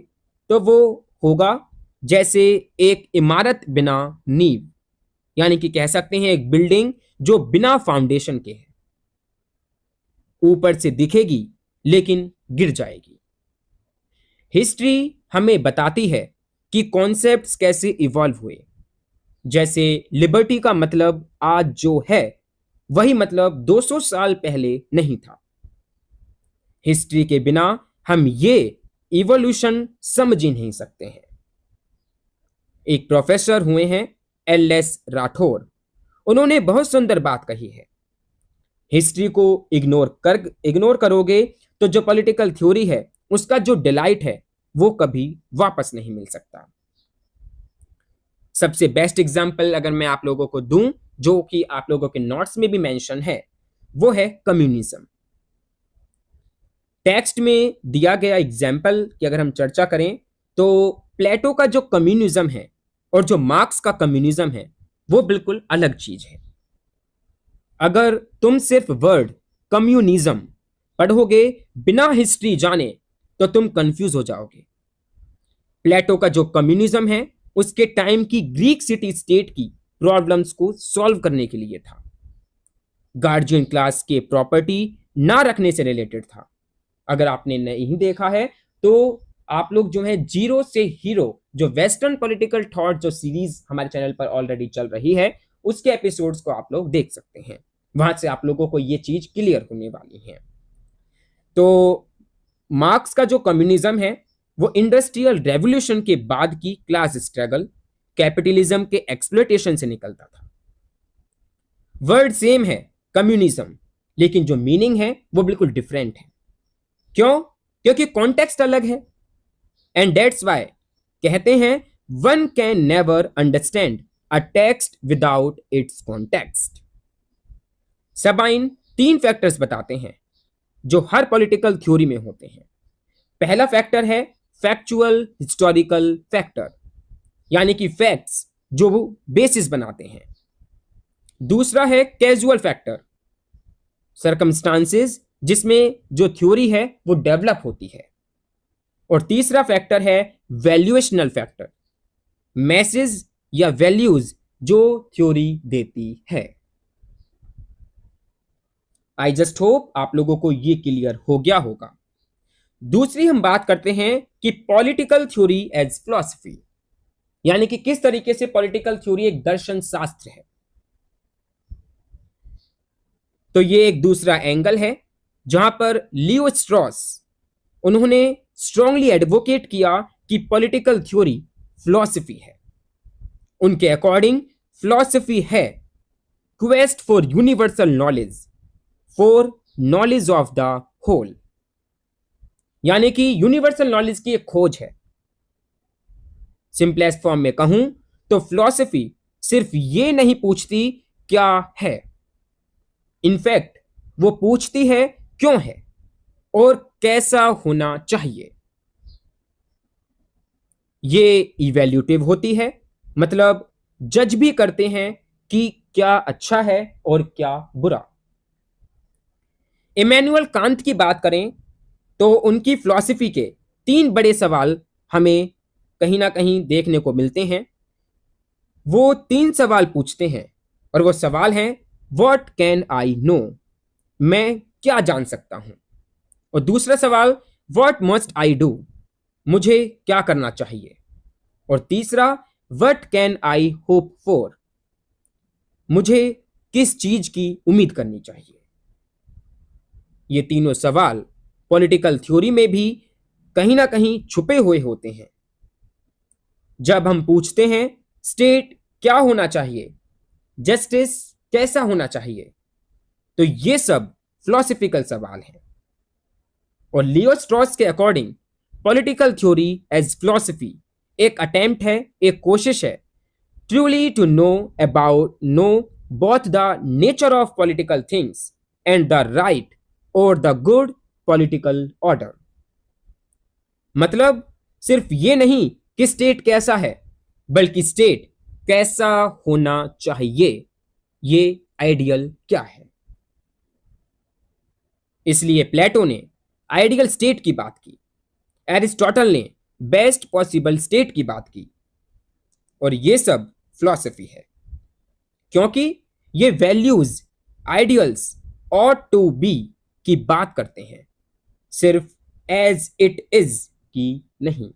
[SPEAKER 1] तो वो होगा जैसे एक इमारत बिना नींव, यानी कि कह सकते हैं एक बिल्डिंग जो बिना फाउंडेशन के है। ऊपर से दिखेगी लेकिन गिर जाएगी। हिस्ट्री हमें बताती है कि कॉन्सेप्ट्स कैसे इवॉल्व हुए। जैसे लिबर्टी का मतलब आज जो है वही मतलब 200 साल पहले नहीं था। हिस्ट्री के बिना हम ये इवोल्यूशन समझ ही नहीं सकते हैं। एक प्रोफेसर हुए हैं एल.एस. राठौर, उन्होंने बहुत सुंदर बात कही है। हिस्ट्री को इग्नोर करोगे तो जो पॉलिटिकल थ्योरी है उसका जो डिलाइट है वो कभी वापस नहीं मिल सकता। सबसे बेस्ट एग्जांपल अगर मैं आप लोगों को दूं, जो कि आप लोगों के नोट्स में भी मेंशन है, वो है कम्युनिज्म। टेक्स्ट में दिया गया एग्जाम्पल की अगर हम चर्चा करें तो प्लेटो का जो कम्युनिज्म है और जो मार्क्स का कम्युनिज्म है वो बिल्कुल अलग चीज है। अगर तुम सिर्फ वर्ड कम्युनिज्म पढ़ोगे बिना हिस्ट्री जाने तो तुम कंफ्यूज हो जाओगे। प्लेटो का जो कम्युनिज्म है उसके टाइम की ग्रीक सिटी स्टेट की प्रॉब्लम्स को सॉल्व करने के लिए था। गार्जियन क्लास के प्रॉपर्टी ना रखने से रिलेटेड था। अगर आपने नहीं देखा है तो आप लोग जो है जीरो से हीरो, जो वेस्टर्न पॉलिटिकल थॉट जो सीरीज हमारे चैनल पर ऑलरेडी चल रही है, उसके एपिसोड्स को आप लोग देख सकते हैं। वहां से आप लोगों को ये चीज क्लियर होने वाली है। तो मार्क्स का जो कम्युनिज्म है वो इंडस्ट्रियल रेवोल्यूशन के बाद की क्लास स्ट्रगल, कैपिटलिज्म के एक्सप्लॉयटेशन से निकलता था। वर्ड सेम है कम्युनिज्म, लेकिन जो मीनिंग है वो बिल्कुल डिफरेंट है। क्यों? क्योंकि कॉन्टेक्स्ट अलग है। एंड दैट्स व्हाई कहते हैं one can never understand a text without its context. Sabine 3 factors बताते हैं जो हर पॉलिटिकल थ्योरी में होते हैं। पहला फैक्टर है फैक्चुअल हिस्टोरिकल फैक्टर, यानी कि फैक्ट्स जो वो बेसिस बनाते हैं। दूसरा है कैजुअल फैक्टर, सर्कमस्टांसेस जिसमें जो थ्योरी है वो डेवलप होती है। और तीसरा फैक्टर है वैल्यूएशनल फैक्टर, मैसेज या वैल्यूज जो थ्योरी देती है। आई जस्ट होप आप लोगों को ये क्लियर हो गया होगा। दूसरी हम बात करते हैं कि पॉलिटिकल थ्योरी एज फिलॉसफी, यानी कि किस तरीके से पॉलिटिकल थ्योरी एक दर्शन शास्त्र है। तो ये एक दूसरा एंगल है जहां पर लियो स्ट्रॉस उन्होंने स्ट्रांगली एडवोकेट किया कि पॉलिटिकल थ्योरी फिलॉसफी है। उनके अकॉर्डिंग फिलॉसफी है quest for universal knowledge, for knowledge of the whole, यानी कि यूनिवर्सल नॉलेज की एक खोज है। सिंपलेस्ट फॉर्म में कहूं तो फिलॉसफी सिर्फ ये नहीं पूछती क्या है, इनफैक्ट वो पूछती है क्यों है और कैसा होना चाहिए। ये इवैल्यूटिव होती है, मतलब जज भी करते हैं कि क्या अच्छा है और क्या बुरा। इमैनुअल कांत की बात करें तो उनकी फिलॉसफी के 3 बड़े सवाल हमें कहीं ना कहीं देखने को मिलते हैं। वो 3 सवाल पूछते हैं और वो सवाल हैं व्हाट कैन आई नो, मैं क्या जान सकता हूं। और दूसरा सवाल व्हाट मस्ट आई डू, मुझे क्या करना चाहिए। और तीसरा what can I hope for, मुझे किस चीज की उम्मीद करनी चाहिए। ये तीनों सवाल पॉलिटिकल थ्योरी में भी कहीं ना कहीं छुपे हुए होते हैं। जब हम पूछते हैं स्टेट क्या होना चाहिए, जस्टिस कैसा होना चाहिए, तो ये सब फिलोसफिकल सवाल हैं। और लियो स्ट्रॉस के according political theory as philosophy एक अटेम्प्ट है, एक कोशिश है truly to know both the nature of political things and the right or the good political order. मतलब सिर्फ ये नहीं कि स्टेट कैसा है, बल्कि स्टेट कैसा होना चाहिए, ये आइडियल क्या है। इसलिए प्लेटो ने आइडियल स्टेट की बात की, एरिस्टोटल ने बेस्ट पॉसिबल स्टेट की बात की, और ये सब फिलॉसफी है, क्योंकि ये values, ideals ought to be की बात करते हैं, सिर्फ एज इट इज की नहीं।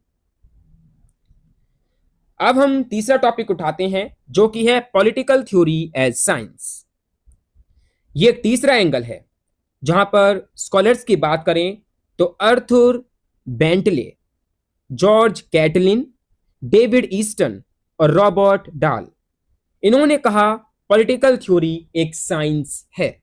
[SPEAKER 1] अब हम तीसरा टॉपिक उठाते हैं जो कि है पॉलिटिकल थ्योरी एज साइंस। ये एक तीसरा एंगल है जहां पर स्कॉलर्स की बात करें तो Arthur Bentley, George Catlin, David Easton और रॉबर्ट डाल, इन्होंने कहा पॉलिटिकल थ्योरी एक साइंस है।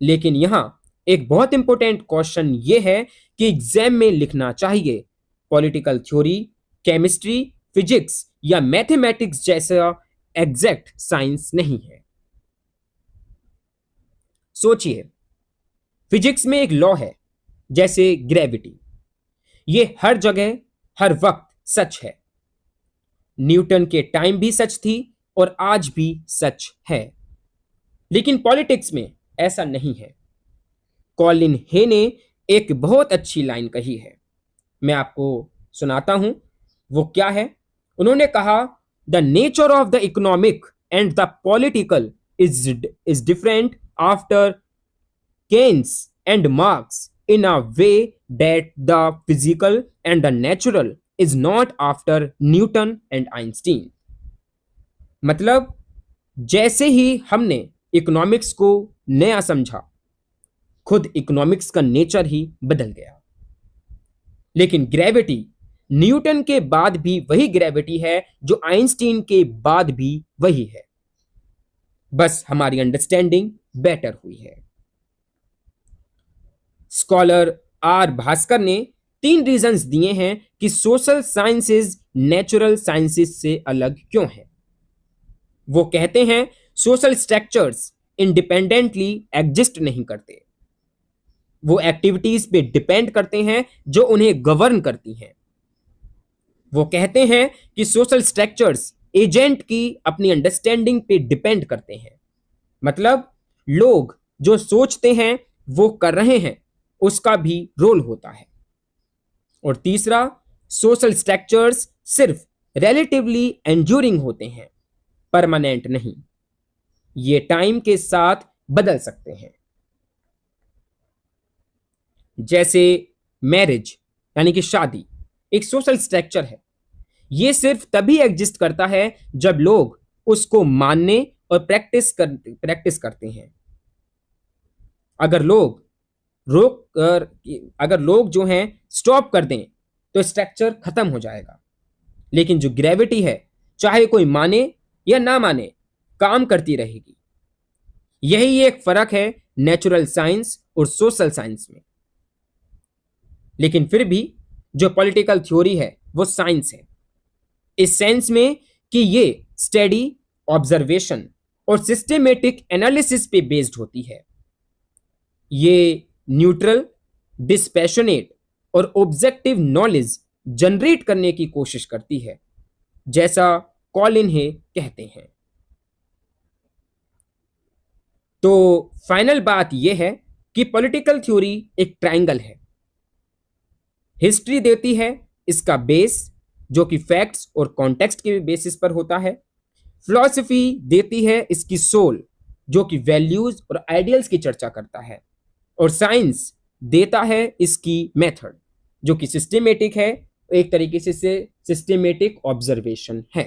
[SPEAKER 1] लेकिन यहां एक बहुत इंपॉर्टेंट क्वेश्चन ये है कि एग्जाम में लिखना चाहिए पॉलिटिकल थ्योरी केमिस्ट्री, फिजिक्स या मैथमेटिक्स जैसा एग्जैक्ट साइंस नहीं है। सोचिए, फिजिक्स में एक लॉ है जैसे ग्रेविटी, ये हर जगह हर वक्त सच है। न्यूटन के टाइम भी सच थी और आज भी सच है। लेकिन पॉलिटिक्स में ऐसा नहीं है। कॉलिन हे ने एक बहुत अच्छी लाइन कही है, मैं आपको सुनाता हूं। वो क्या है? उन्होंने कहा, the nature of the economic and the political is different after Keynes and Marx in a way that the physical and the natural is not after Newton and Einstein. मतलब जैसे ही हमने इकोनॉमिक्स को नया समझा, खुद इकोनॉमिक्स का nature ही बदल गया। लेकिन ग्रेविटी न्यूटन के बाद भी वही ग्रेविटी है जो आइंस्टीन के बाद भी वही है, बस हमारी अंडरस्टैंडिंग बेटर हुई है। स्कॉलर आर भास्कर ने 3 रीजंस दिए हैं कि सोशल साइंसेज नेचुरल साइंसेज से अलग क्यों है। वो कहते हैं सोशल स्ट्रक्चर्स इंडिपेंडेंटली एग्जिस्ट नहीं करते, वो एक्टिविटीज पे डिपेंड करते हैं जो उन्हें गवर्न करती हैं। वो कहते हैं कि सोशल स्ट्रक्चर्स एजेंट की अपनी अंडरस्टैंडिंग पे डिपेंड करते हैं। मतलब लोग जो सोचते हैं वो कर रहे हैं, उसका भी रोल होता है। और तीसरा, सोशल स्ट्रक्चर्स सिर्फ रिलेटिवली एंड्यूरिंग होते हैं, परमानेंट नहीं। ये टाइम के साथ बदल सकते हैं। जैसे मैरिज यानी कि शादी एक सोशल स्ट्रक्चर है, ये सिर्फ तभी एग्जिस्ट करता है जब लोग उसको मानने और प्रैक्टिस करते हैं। अगर लोग जो हैं स्टॉप कर दें तो स्ट्रक्चर खत्म हो जाएगा। लेकिन जो ग्रेविटी है, चाहे कोई माने या ना माने, काम करती रहेगी। यही एक फर्क है नेचुरल साइंस और सोशल साइंस में। लेकिन फिर भी जो पॉलिटिकल थ्योरी है वो साइंस है, इस सेंस में कि ये स्टडी, ऑब्जर्वेशन और सिस्टेमेटिक एनालिसिस पे बेस्ड होती है। ये न्यूट्रल, डिस्पैशनेट और ऑब्जेक्टिव नॉलेज जनरेट करने की कोशिश करती है, जैसा कॉलिन हे कहते हैं। तो फाइनल बात यह है कि पॉलिटिकल थ्योरी एक ट्रायंगल है। हिस्ट्री देती है इसका बेस, जो कि फैक्ट्स और कॉन्टेक्स्ट के बेसिस पर होता है। फिलॉसफी देती है इसकी सोल, जो कि वैल्यूज और आइडियल्स की चर्चा करता है। और साइंस देता है इसकी मेथड, जो कि सिस्टेमेटिक है, एक तरीके से सिस्टेमेटिक ऑब्जर्वेशन है।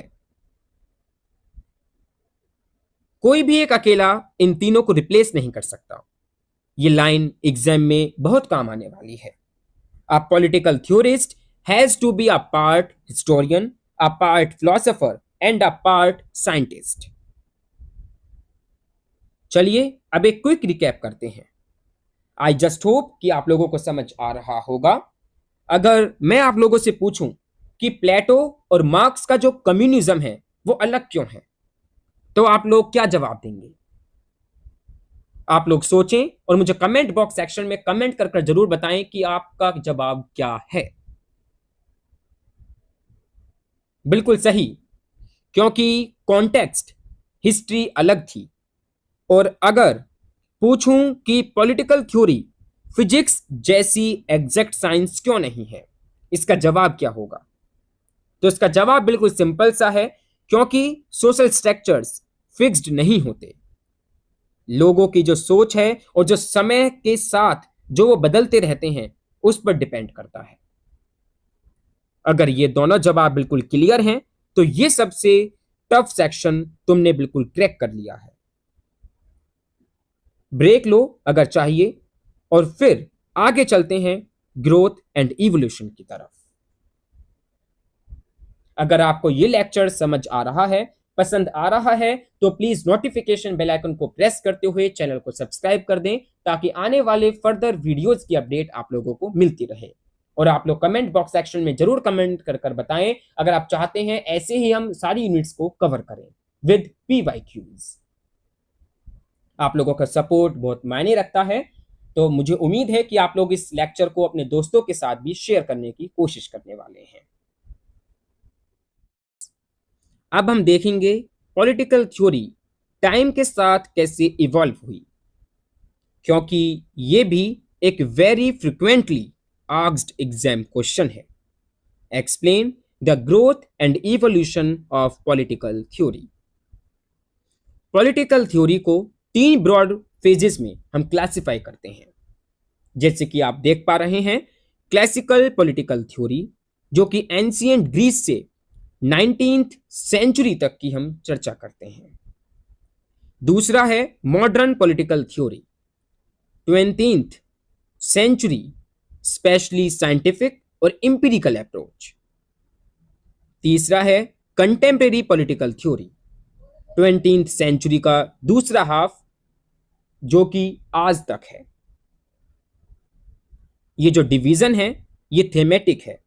[SPEAKER 1] कोई भी एक अकेला इन तीनों को रिप्लेस नहीं कर सकता। ये लाइन एग्जाम में बहुत काम आने वाली है। A political theorist has to be a part historian, a part philosopher, and a part scientist. चलिए अब एक क्विक रिकैप करते हैं। आई जस्ट होप कि आप लोगों को समझ आ रहा होगा। अगर मैं आप लोगों से पूछूं कि प्लेटो और मार्क्स का जो कम्युनिज्म है वो अलग क्यों है, तो आप लोग क्या जवाब देंगे? आप लोग सोचें और मुझे कमेंट बॉक्स सेक्शन में कमेंट कर जरूर बताएं कि आपका जवाब क्या है। बिल्कुल सही, क्योंकि कॉन्टेक्स्ट हिस्ट्री अलग थी। और अगर पूछूं कि पॉलिटिकल थ्योरी फिजिक्स जैसी एग्जैक्ट साइंस क्यों नहीं है, इसका जवाब क्या होगा? तो इसका जवाब बिल्कुल सिंपल सा है, क्योंकि सोशल स्ट्रक्चर्स फिक्स्ड नहीं होते। लोगों की जो सोच है और जो समय के साथ जो वो बदलते रहते हैं उस पर डिपेंड करता है। अगर ये दोनों जवाब बिल्कुल क्लियर हैं तो ये सबसे टफ सेक्शन तुमने बिल्कुल क्रैक कर लिया है। ब्रेक लो अगर चाहिए और फिर आगे चलते हैं ग्रोथ एंड इवोल्यूशन की तरफ। अगर आपको ये लेक्चर समझ आ रहा है, पसंद आ रहा है, तो प्लीज नोटिफिकेशन बेल आइकन को प्रेस करते हुए चैनल को सब्सक्राइब कर दें, ताकि आने वाले फर्दर वीडियोस की अपडेट आप लोगों को मिलती रहे। और आप लोग कमेंट बॉक्स सेक्शन में जरूर कमेंट कर बताएं अगर आप चाहते हैं ऐसे ही हम सारी यूनिट्स को कवर करें विद PYQs। आप लोगों का सपोर्ट बहुत मायने रखता है, तो मुझे उम्मीद है कि आप लोग इस लेक्चर को अपने दोस्तों के साथ भी शेयर करने की कोशिश करने वाले हैं। अब हम देखेंगे पॉलिटिकल थ्योरी टाइम के साथ कैसे इवॉल्व हुई, क्योंकि ये भी एक very frequently asked exam question है। Explain the growth and evolution of political theory. Political theory को 3 ब्रॉड फेजेस में हम क्लासिफाई करते हैं, जैसे कि आप देख पा रहे हैं। क्लासिकल पॉलिटिकल थ्योरी, जो कि एंशिएंट ग्रीस से 19th सेंचुरी तक की हम चर्चा करते हैं। दूसरा है modern political theory, 20th century, specially scientific और इंपिरिकल अप्रोच। तीसरा है contemporary political theory, 20th century का दूसरा हाफ, जो कि आज तक है। ये जो डिवीजन है ये थेमेटिक है,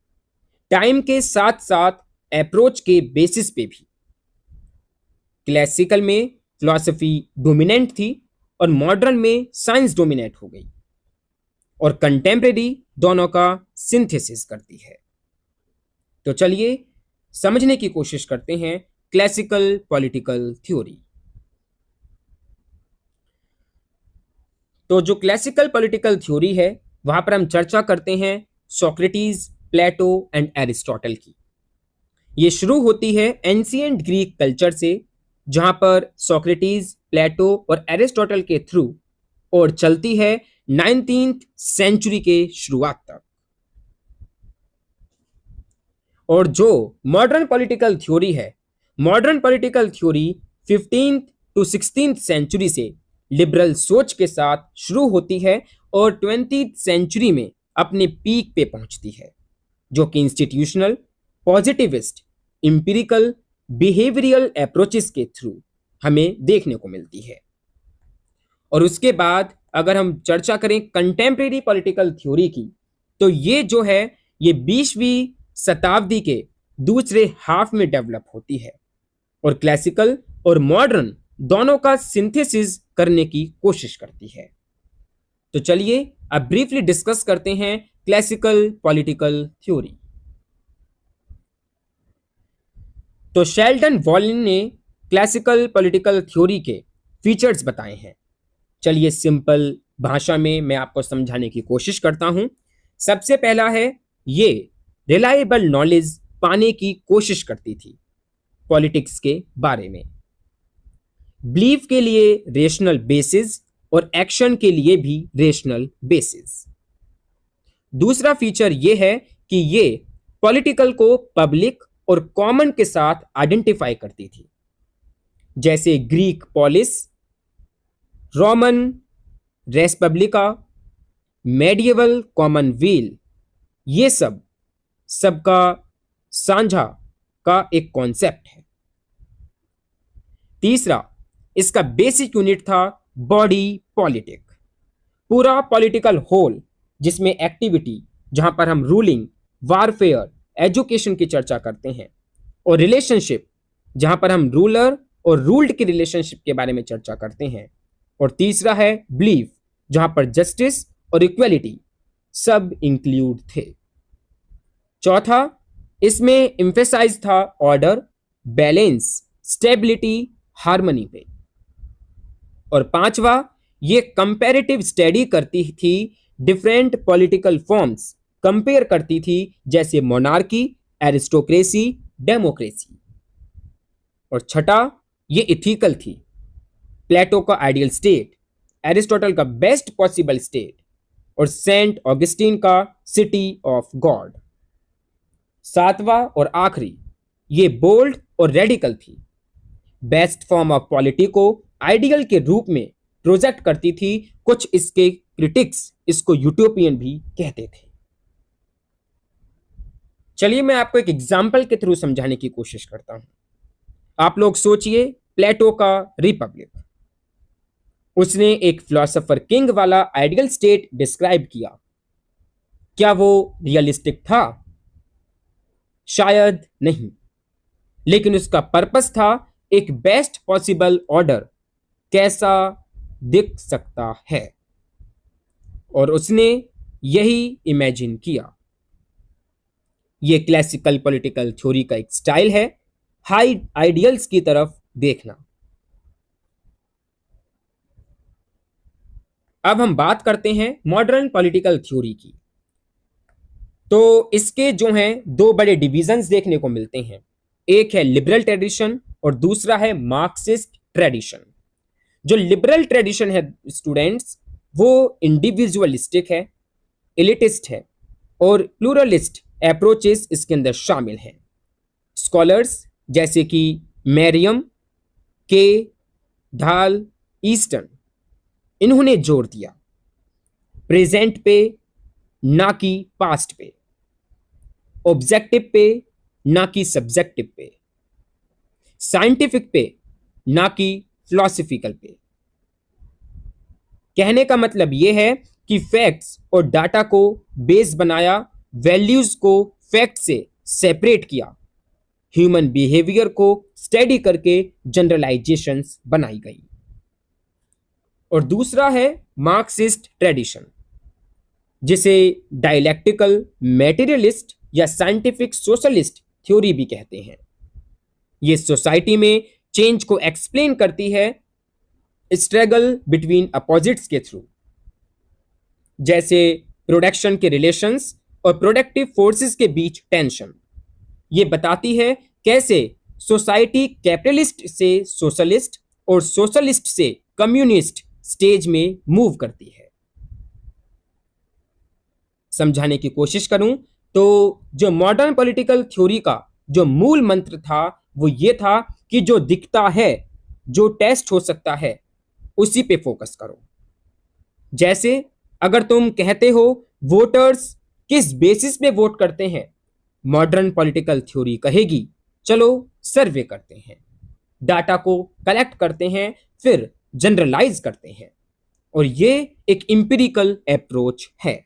[SPEAKER 1] टाइम के साथ साथ अप्रोच के बेसिस पे भी। क्लासिकल में फिलॉसफी डोमिनेंट थी और मॉडर्न में साइंस डोमिनेट हो गई, और कंटेम्प्रेरी दोनों का सिंथेसिस करती है। तो चलिए समझने की कोशिश करते हैं क्लासिकल पॉलिटिकल थ्योरी। तो जो क्लासिकल पॉलिटिकल थ्योरी है वहां पर हम चर्चा करते हैं सोक्रेटिस, प्लेटो एंड एरिस्टोटल की। ये शुरू होती है एंशिएंट ग्रीक कल्चर से, जहां पर सोक्रेटिस, प्लेटो और एरिस्टोटल के थ्रू, और चलती है 19th सेंचुरी के शुरुआत तक। और जो मॉडर्न पॉलिटिकल थ्योरी है, modern political theory 15th to 16th century से लिबरल सोच के साथ शुरू होती है और 20th सेंचुरी में अपने पीक पे पहुंचती है, जो कि institutional, positivist, empirical, behavioural approaches के थ्रू हमें देखने को मिलती है। और उसके बाद अगर हम चर्चा करें कंटेम्प्रेरी पॉलिटिकल थ्योरी की, तो ये जो है ये 20वीं शताब्दी के दूसरे हाफ में डेवलप होती है और क्लासिकल और मॉडर्न दोनों का सिंथेसिस करने की कोशिश करती है। तो चलिए अब ब्रीफली डिस्कस करते हैं क्लासिकल पॉलिटिकल थ्योरी। तो शेल्डन वॉलिन ने क्लासिकल पॉलिटिकल थ्योरी के फीचर्स बताए हैं। चलिए सिंपल भाषा में मैं आपको समझाने की कोशिश करता हूं। सबसे पहला है, ये रिलायबल नॉलेज पाने की कोशिश करती थी पॉलिटिक्स के बारे में। बिलीफ के लिए रेशनल बेसिस और एक्शन के लिए भी रेशनल बेसिस। दूसरा फीचर यह है कि ये पॉलिटिकल को पब्लिक और कॉमन के साथ आइडेंटिफाई करती थी, जैसे Greek polis, Roman respublica, medieval commonwealth. ये सब सबका साझा का एक कॉन्सेप्ट है। तीसरा, इसका बेसिक यूनिट था बॉडी पॉलिटिक, पूरा पॉलिटिकल होल जिसमें एक्टिविटी, जहां पर हम रूलिंग, वारफेयर, एजुकेशन की चर्चा करते हैं, और रिलेशनशिप जहां पर हम रूलर और रूल्ड की रिलेशनशिप के बारे में चर्चा करते हैं, और तीसरा है बिलीफ जहां पर जस्टिस और इक्वलिटी सब इंक्लूड थे। चौथा, इसमें एम्फेसाइज था ऑर्डर, बैलेंस, स्टेबिलिटी, हार्मनी पे। और पांचवा, ये कंपैरेटिव स्टडी करती थी डिफरेंट पॉलिटिकल फॉर्म्स, कंपेयर करती थी, जैसे मोनार्की, एरिस्टोक्रेसी, डेमोक्रेसी। और छठा, ये इथिकल थी, प्लेटो का आइडियल स्टेट, एरिस्टोटल का बेस्ट पॉसिबल स्टेट, और सेंट ऑगस्टीन का सिटी ऑफ गॉड। सातवां और आखिरी, ये बोल्ड और रेडिकल थी, बेस्ट फॉर्म ऑफ पॉलिटी को आइडियल के रूप में प्रोजेक्ट करती थी। कुछ इसके क्रिटिक्स इसको यूटोपियन भी कहते थे। चलिए मैं आपको एक एग्जाम्पल के थ्रू समझाने की कोशिश करता हूं। आप लोग सोचिए, प्लेटो का रिपब्लिक, उसने एक फिलोसोफर किंग वाला आइडियल स्टेट डिस्क्राइब किया। क्या वो रियलिस्टिक था? शायद नहीं, लेकिन उसका पर्पस था एक बेस्ट पॉसिबल ऑर्डर कैसा दिख सकता है, और उसने यही इमेजिन किया। यह क्लासिकल पॉलिटिकल थ्योरी का एक स्टाइल है, हाई आइडियल्स की तरफ देखना। अब हम बात करते हैं मॉडर्न पॉलिटिकल थ्योरी की। तो इसके जो हैं दो बड़े डिविजन्स देखने को मिलते हैं, एक है लिबरल ट्रेडिशन और दूसरा है मार्क्सिस्ट ट्रेडिशन। जो लिबरल ट्रेडिशन है स्टूडेंट्स, वो इंडिविजुअलिस्टिक है, एलिटिस्ट है, और प्लूरलिस्ट अप्रोचेस इसके अंदर शामिल हैं। स्कॉलर्स जैसे कि मैरियम, के, ढाल, ईस्टर्न, इन्होंने जोर दिया प्रेजेंट पे ना कि पास्ट पे, ऑब्जेक्टिव पे ना कि सब्जेक्टिव पे, साइंटिफिक पे ना कि फिलोसफिकल पे। कहने का मतलब यह है कि फैक्ट्स और डाटा को बेस बनाया, वैल्यूज को फैक्ट से सेपरेट किया, ह्यूमन बिहेवियर को स्टडी करके जनरलाइजेशंस बनाई गई। और दूसरा है मार्क्सिस्ट ट्रेडिशन, जिसे डायलैक्टिकल मेटेरियलिस्ट या साइंटिफिक सोशलिस्ट थ्योरी भी कहते हैं। ये सोसाइटी में चेंज को एक्सप्लेन करती है स्ट्रगल बिटवीन अपोजिट्स के थ्रू, जैसे प्रोडक्शन के रिलेशंस और प्रोडक्टिव फोर्सेस के बीच टेंशन। ये बताती है कैसे सोसाइटी कैपिटलिस्ट से सोशलिस्ट और सोशलिस्ट से कम्युनिस्ट स्टेज में मूव करती है। समझाने की कोशिश करूं तो जो मॉडर्न पॉलिटिकल थ्योरी का जो मूल मंत्र था वो ये था कि जो दिखता है, जो टेस्ट हो सकता है, उसी पे फोकस करो। जैसे अगर तुम कहते हो वोटर्स किस बेसिस पे वोट करते हैं, मॉडर्न पॉलिटिकल थ्योरी कहेगी चलो सर्वे करते हैं, डाटा को कलेक्ट करते हैं, फिर जनरलाइज करते हैं, और ये एक इंपिरिकल अप्रोच है।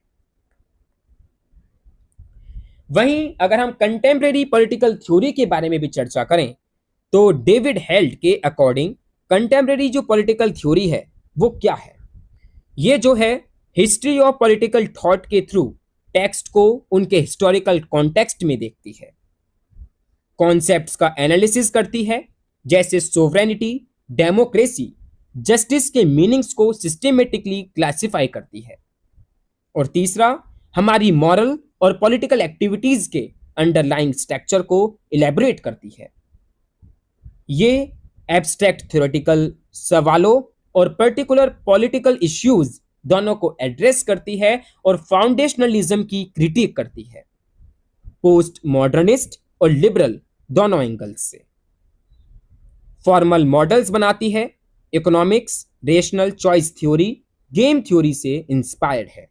[SPEAKER 1] वहीं अगर हम कंटेम्प्रेरी पॉलिटिकल थ्योरी के बारे में भी चर्चा करें तो डेविड हेल्ट के अकॉर्डिंग कंटेम्प्रेरी जो पॉलिटिकल थ्योरी है वो क्या है? ये जो है हिस्ट्री ऑफ पॉलिटिकल थॉट के थ्रू टेक्स्ट को उनके हिस्टोरिकल कॉन्टेक्स्ट में देखती है, कॉन्सेप्ट्स का एनालिसिस करती है, जैसे सोवरेनिटी, डेमोक्रेसी, जस्टिस के मीनिंग्स को सिस्टेमेटिकली क्लासिफाई करती है, और तीसरा हमारी मॉरल और पॉलिटिकल एक्टिविटीज के अंडरलाइंग स्ट्रक्चर को इलेबोरेट करती है। ये एब्स्ट्रैक्ट थ्योरेटिकल सवालों और पर्टिकुलर पॉलिटिकल इश्यूज दोनों को एड्रेस करती है और फाउंडेशनलिज्म की क्रिटिक करती है, पोस्ट मॉडर्निस्ट और लिबरल दोनों एंगल्स से। फॉर्मल मॉडल्स बनाती है, economics, rational choice theory, game theory से इंस्पायर्ड है,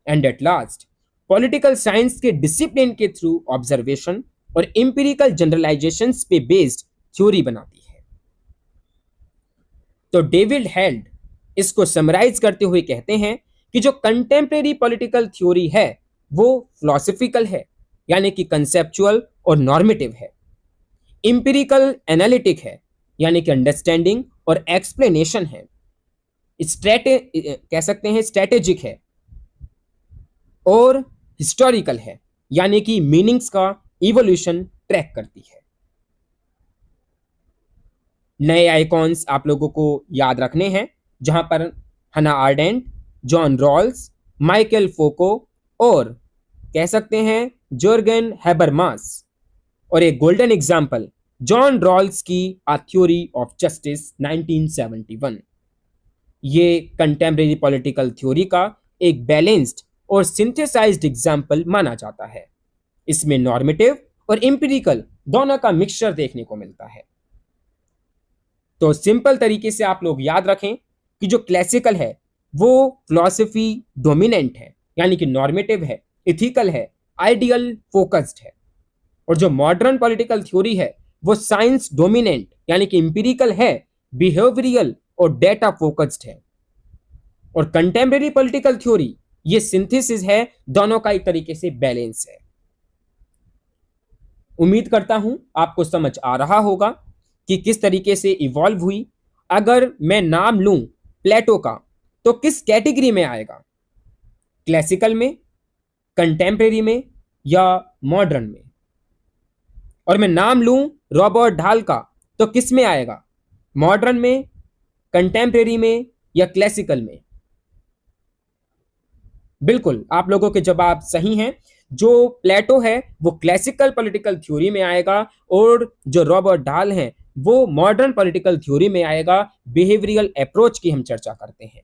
[SPEAKER 1] and at last political science के डिसिप्लिन के थ्रू ऑब्जर्वेशन और इंपिरिकल जनरलाइजेशंस पे बेस्ड थ्योरी बनाती है। तो डेविड हेल्ट इसको समराइज करते हुए कहते हैं कि जो कंटेम्प्रेरी पॉलिटिकल थ्योरी है वो फिलोसफिकल है, यानी कि कंसेप्चुअल और नॉर्मेटिव है। इंपिरिकल एनालिटिक है, यानी कि अंडरस्टैंडिंग और एक्सप्लेनेशन है। कह सकते हैं स्ट्रेटेजिक है, और हिस्टोरिकल है, यानी कि मीनिंग्स का इवोल्यूशन ट्रैक करती है। नए आइकॉन्स आप लोगों को याद रखने हैं, जहां पर हना आर्डेंट, जॉन रॉल्स, माइकल फोको और कह सकते हैं जोर्गन हैबरमास, और एक गोल्डन एग्जाम्पल जॉन रॉल्स की आ थ्योरी ऑफ जस्टिस 1971। ये कंटेम्प्रेरी पॉलिटिकल थ्योरी का एक बैलेंस्ड और सिंथेसाइज्ड एग्जाम्पल माना जाता है। इसमें नॉर्मेटिव और इंपिरिकल दोनों का मिक्सचर देखने को मिलता है। तो सिंपल तरीके से आप लोग याद रखें कि जो क्लासिकल है वो फिलॉसफी डोमिनेंट है, यानी कि नॉर्मेटिव है, इथिकल है, आइडियल फोकस्ड है। और जो मॉडर्न पॉलिटिकल थ्योरी है वो साइंस डोमिनेंट, यानी कि इंपिरिकल है, बिहेवियरल और डेटा फोकस्ड है। और कंटेम्प्रेरी पॉलिटिकल थ्योरी ये सिंथेसिस है, दोनों का एक तरीके से बैलेंस है। उम्मीद करता हूं आपको समझ आ रहा होगा कि किस तरीके से इवॉल्व हुई। अगर मैं नाम लूं प्लेटो का तो किस कैटेगरी में आएगा, क्लासिकल में, कंटेम्प्रेरी में या मॉडर्न में? और मैं नाम लूं रॉबर्ट ढाल का तो किस में आएगा, मॉडर्न में, कंटेम्प्रेरी में या क्लासिकल में? बिल्कुल, आप लोगों के जवाब सही हैं। जो प्लेटो है वो क्लासिकल पॉलिटिकल थ्योरी में आएगा, और जो रॉबर्ट ढाल हैं वो मॉडर्न पॉलिटिकल थ्योरी में आएगा। बिहेवियरल अप्रोच की हम चर्चा करते हैं।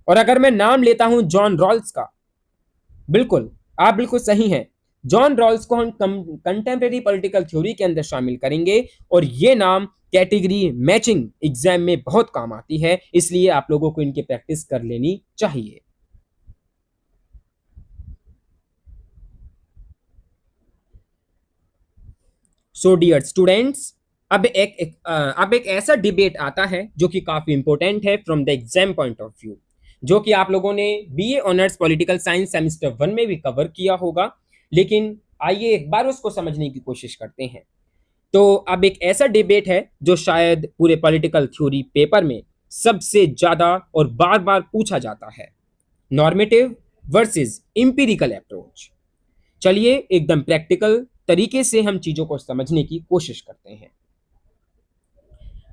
[SPEAKER 1] और अगर मैं नाम लेता हूं जॉन रॉल्स का, बिल्कुल आप बिल्कुल सही हैं, जॉन रॉल्स को हम कंटेम्प्रेरी पॉलिटिकल थ्योरी के अंदर शामिल करेंगे, और ये नाम कैटेगरी मैचिंग एग्जाम में बहुत काम आती है, इसलिए आप लोगों को इनकी प्रैक्टिस कर लेनी चाहिए। सो डियर स्टूडेंट्स, अब एक ऐसा डिबेट आता है जो कि काफी इंपॉर्टेंट है from the exam point of view, जो कि आप लोगों ने BA honours political science semester 1 में भी कवर किया होगा, लेकिन आइए एक बार उसको समझने की कोशिश करते हैं। तो अब एक ऐसा डिबेट है जो शायद पूरे पॉलिटिकल थ्योरी पेपर में सबसे ज्यादा और बार बार पूछा जाता है, नॉर्मेटिव वर्सेस इंपिरिकल अप्रोच। चलिए एकदम प्रैक्टिकल तरीके से हम चीजों को समझने की कोशिश करते हैं।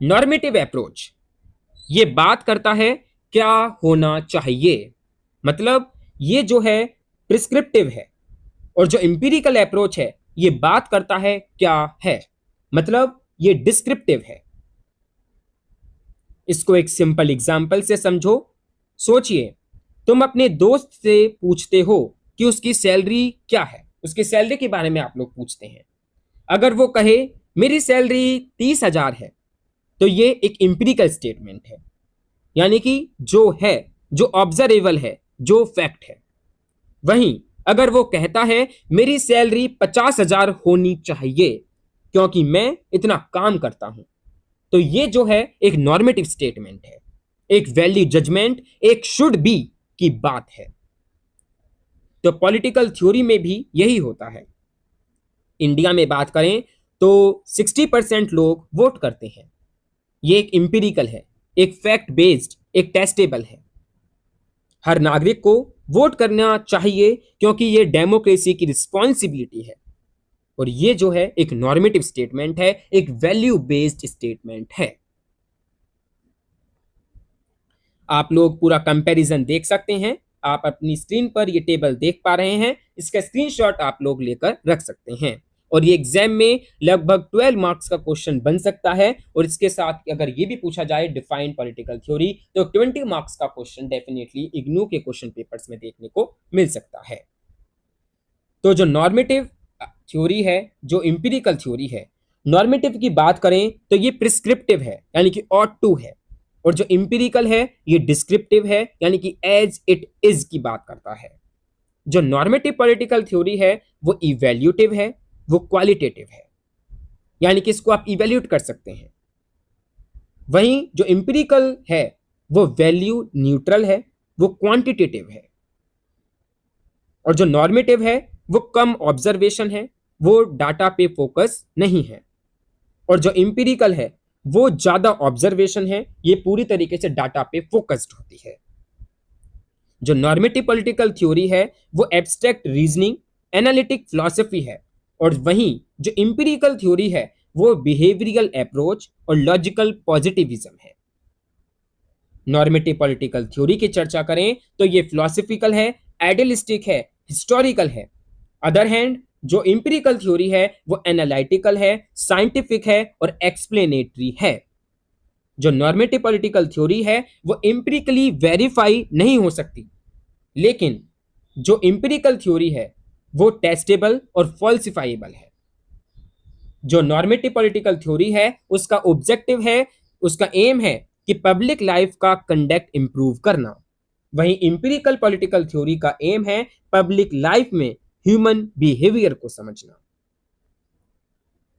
[SPEAKER 1] नॉर्मेटिव अप्रोच ये बात करता है क्या होना चाहिए, मतलब ये जो है प्रिस्क्रिप्टिव है। और जो इंपिरिकल अप्रोच है ये बात करता है क्या है, मतलब ये डिस्क्रिप्टिव है। इसको एक सिंपल एग्जांपल से समझो। सोचिए, तुम अपने दोस्त से पूछते हो कि उसकी सैलरी क्या है, उसकी सैलरी के बारे में आप लोग पूछते हैं। अगर वो कहे मेरी सैलरी 30,000 है, तो ये एक इंपिरिकल स्टेटमेंट है, यानी कि जो है, जो ऑब्जर्वेबल है, जो फैक्ट है। वहीं अगर वो कहता है मेरी सैलरी 50,000 होनी चाहिए क्योंकि मैं इतना काम करता हूं, तो ये जो है एक नॉर्मेटिव स्टेटमेंट है, एक वैल्यू जजमेंट, एक शुड बी की बात है। तो पॉलिटिकल थ्योरी में भी यही होता है। इंडिया में बात करें तो 60% लोग वोट करते हैं। ये एक इंपिरिकल है, एक फैक्ट बेस्ड, एक टेस्टेबल है। हर नागरिक को वोट करना चाहिए क्योंकि ये डेमोक्रेसी की रिस्पॉन्सिबिलिटी है। और ये जो है एक नॉर्मेटिव स्टेटमेंट है, एक वैल्यू बेस्ड स्टेटमेंट है। आप लोग पूरा कंपैरिजन देख सकते हैं। आप अपनी स्क्रीन पर ये टेबल देख पा रहे हैं, इसका स्क्रीनशॉट आप लोग लेकर रख सकते हैं। और ये एग्जाम में लगभग 12 मार्क्स का क्वेश्चन बन सकता है। और इसके साथ अगर ये भी पूछा जाए डिफाइन पॉलिटिकल थ्योरी, तो 20 मार्क्स का क्वेश्चन डेफिनेटली इग्नू के क्वेश्चन पेपर्स में देखने को मिल सकता है। तो जो नॉर्मेटिव थ्योरी है, जो इंपिरिकल थ्योरी है, नॉर्मेटिव की बात करें तो ये प्रिस्क्रिप्टिव है, यानी कि ऑट टू है। और जो इंपिरिकल है ये डिस्क्रिप्टिव है, यानी कि एज इट इज की बात करता है। जो नॉर्मेटिव पॉलिटिकल थ्योरी है वो इवैल्यूटिव है, वो क्वालिटेटिव है, यानी कि इसको आप इवैल्यूट कर सकते हैं। वहीं जो इंपिरिकल है वो वैल्यू न्यूट्रल है, वो क्वांटिटेटिव है। और जो नॉर्मेटिव है वो कम ऑब्जर्वेशन है, वो डाटा पे फोकस नहीं है। और जो इंपिरिकल है वो ज्यादा ऑब्जर्वेशन है, ये पूरी तरीके से डाटा पे फोकस्ड होती है। जो नॉर्मेटिव पॉलिटिकल थ्योरी है वो एब्स्ट्रैक्ट रीजनिंग, एनालिटिक फिलॉसफी है। और वहीं जो इंपिरिकल थ्योरी है वो बिहेवियरल अप्रोच और लॉजिकल पॉजिटिविज्म है। नॉर्मेटिव पॉलिटिकल थ्योरी की चर्चा करें तो ये फिलोसफिकल है, आइडियलिस्टिक है, हिस्टोरिकल है। अदर हैंड जो इंपिरिकल थ्योरी है वो एनालिटिकल है, साइंटिफिक है और एक्सप्लेनेटरी है। जो नॉर्मेटिव पॉलिटिकल थ्योरी है वो इंपिरिकली वेरीफाई नहीं हो सकती, लेकिन जो इंपिरिकल थ्योरी है वो टेस्टेबल और फॉल्सिफाइबल है। जो नॉर्मेटिव पॉलिटिकल थ्योरी है उसका ऑब्जेक्टिव है, उसका एम है कि पब्लिक लाइफ का कंडक्ट इंप्रूव करना। वहीं इंपिरिकल पॉलिटिकल थ्योरी का एम है पब्लिक लाइफ में ह्यूमन बिहेवियर को समझना।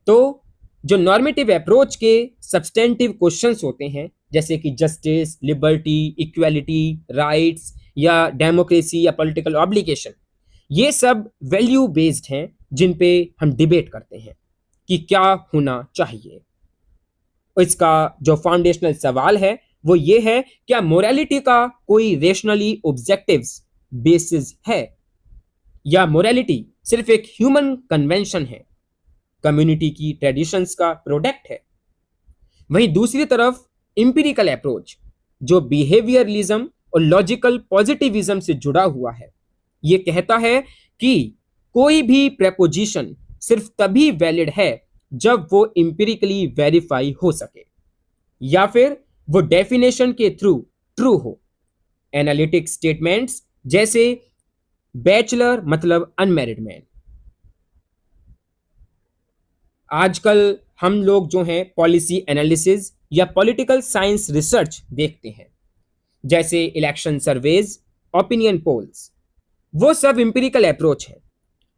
[SPEAKER 1] तो जो नॉर्मेटिव अप्रोच के सब्सटेंटिव क्वेश्चंस होते हैं, जैसे कि जस्टिस, लिबर्टी, इक्वालिटी, राइट्स या डेमोक्रेसी या पॉलिटिकल ऑब्लिगेशन, ये सब वैल्यू बेस्ड हैं जिन पे हम डिबेट करते हैं कि क्या होना चाहिए। इसका जो फाउंडेशनल सवाल है वो ये है, क्या मोरालिटी का कोई रेशनली ऑब्जेक्टिव्स बेसिस है या मोरालिटी सिर्फ एक ह्यूमन कन्वेंशन है, कम्युनिटी की ट्रेडिशंस का प्रोडक्ट है। वहीं दूसरी तरफ इंपिरिकल अप्रोच जो बिहेवियरलिज्म और लॉजिकल पॉजिटिविज्म से जुड़ा हुआ है, ये कहता है कि कोई भी प्रेपोजिशन सिर्फ तभी वैलिड है जब वो इंपिरिकली वेरीफाई हो सके या फिर वो डेफिनेशन के थ्रू ट्रू हो। एनालिटिक स्टेटमेंट्स जैसे बैचलर मतलब अनमैरिड मैन। आजकल हम लोग जो हैं पॉलिसी एनालिसिस या पॉलिटिकल साइंस रिसर्च देखते हैं, जैसे इलेक्शन सर्वेज, ओपिनियन पोल्स, वो सब इंपिरिकल अप्रोच है।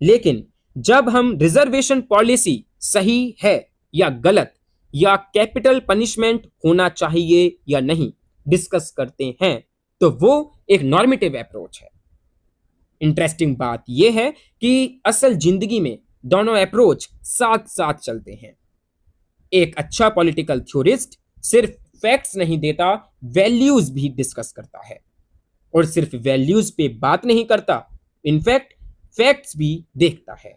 [SPEAKER 1] लेकिन जब हम रिजर्वेशन पॉलिसी सही है या गलत या कैपिटल पनिशमेंट होना चाहिए या नहीं डिस्कस करते हैं तो वो एक नॉर्मेटिव अप्रोच है। इंटरेस्टिंग बात यह है कि असल जिंदगी में दोनों अप्रोच साथ साथ चलते हैं। एक अच्छा पॉलिटिकल थ्योरिस्ट सिर्फ फैक्ट्स नहीं देता, वैल्यूज भी डिस्कस करता है। और सिर्फ वैल्यूज पे बात नहीं करता, इनफैक्ट फैक्ट्स भी देखता है।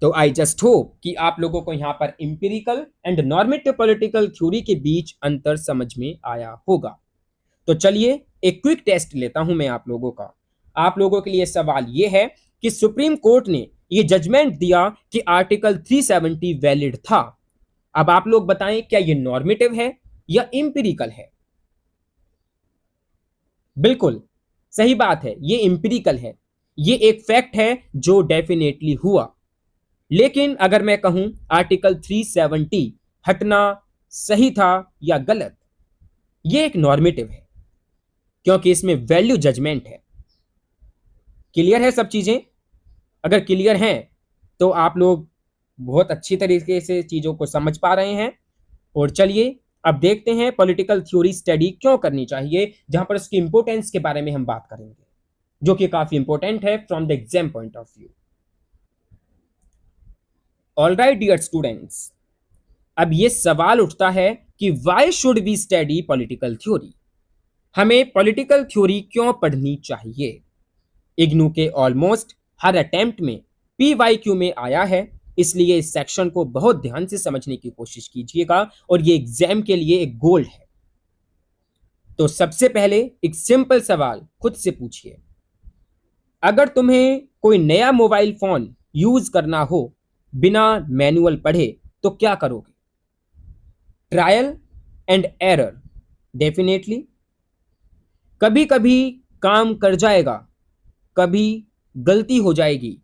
[SPEAKER 1] तो आई जस्ट होप कि आप लोगों को यहां पर empirical and normative political theory के बीच अंतर समझ में आया होगा। तो चलिए एक क्विक टेस्ट लेता हूं मैं आप लोगों का। आप लोगों के लिए सवाल यह है कि सुप्रीम कोर्ट ने यह जजमेंट दिया कि आर्टिकल 370 वैलिड था। अब आप लोग बताएं क्या यह नॉर्मेटिव है या इंपिरिकल है? बिल्कुल सही बात है, यह इंपिरिकल है। यह एक फैक्ट है जो डेफिनेटली हुआ। लेकिन अगर मैं कहूं आर्टिकल 370 हटना सही था या गलत, यह एक नॉर्मेटिव है क्योंकि इसमें वैल्यू जजमेंट है। क्लियर है सब चीजें? अगर क्लियर हैं तो आप लोग बहुत अच्छी तरीके से चीजों को समझ पा रहे हैं। और चलिए अब देखते हैं पॉलिटिकल थ्योरी स्टडी क्यों करनी चाहिए, जहां पर उसकी इंपोर्टेंस के बारे में हम बात करेंगे, जो कि काफी इंपॉर्टेंट है from the exam point of view. Alright dear students, अब ये सवाल उठता है कि why should we study political theory? हमें पॉलिटिकल थ्योरी क्यों पढ़नी चाहिए? इग्नू के ऑलमोस्ट हर अटेम्प्ट में PYQ में आया है, इसलिए इस सेक्शन को बहुत ध्यान से समझने की कोशिश कीजिएगा और ये एग्जाम के लिए एक गोल है। तो सबसे पहले एक सिंपल सवाल खुद से पूछिए, अगर तुम्हें कोई नया मोबाइल फोन यूज करना हो बिना मैनुअल पढ़े तो क्या करोगे? Trial and error definitely. कभी कभी काम कर जाएगा, कभी गलती हो जाएगी।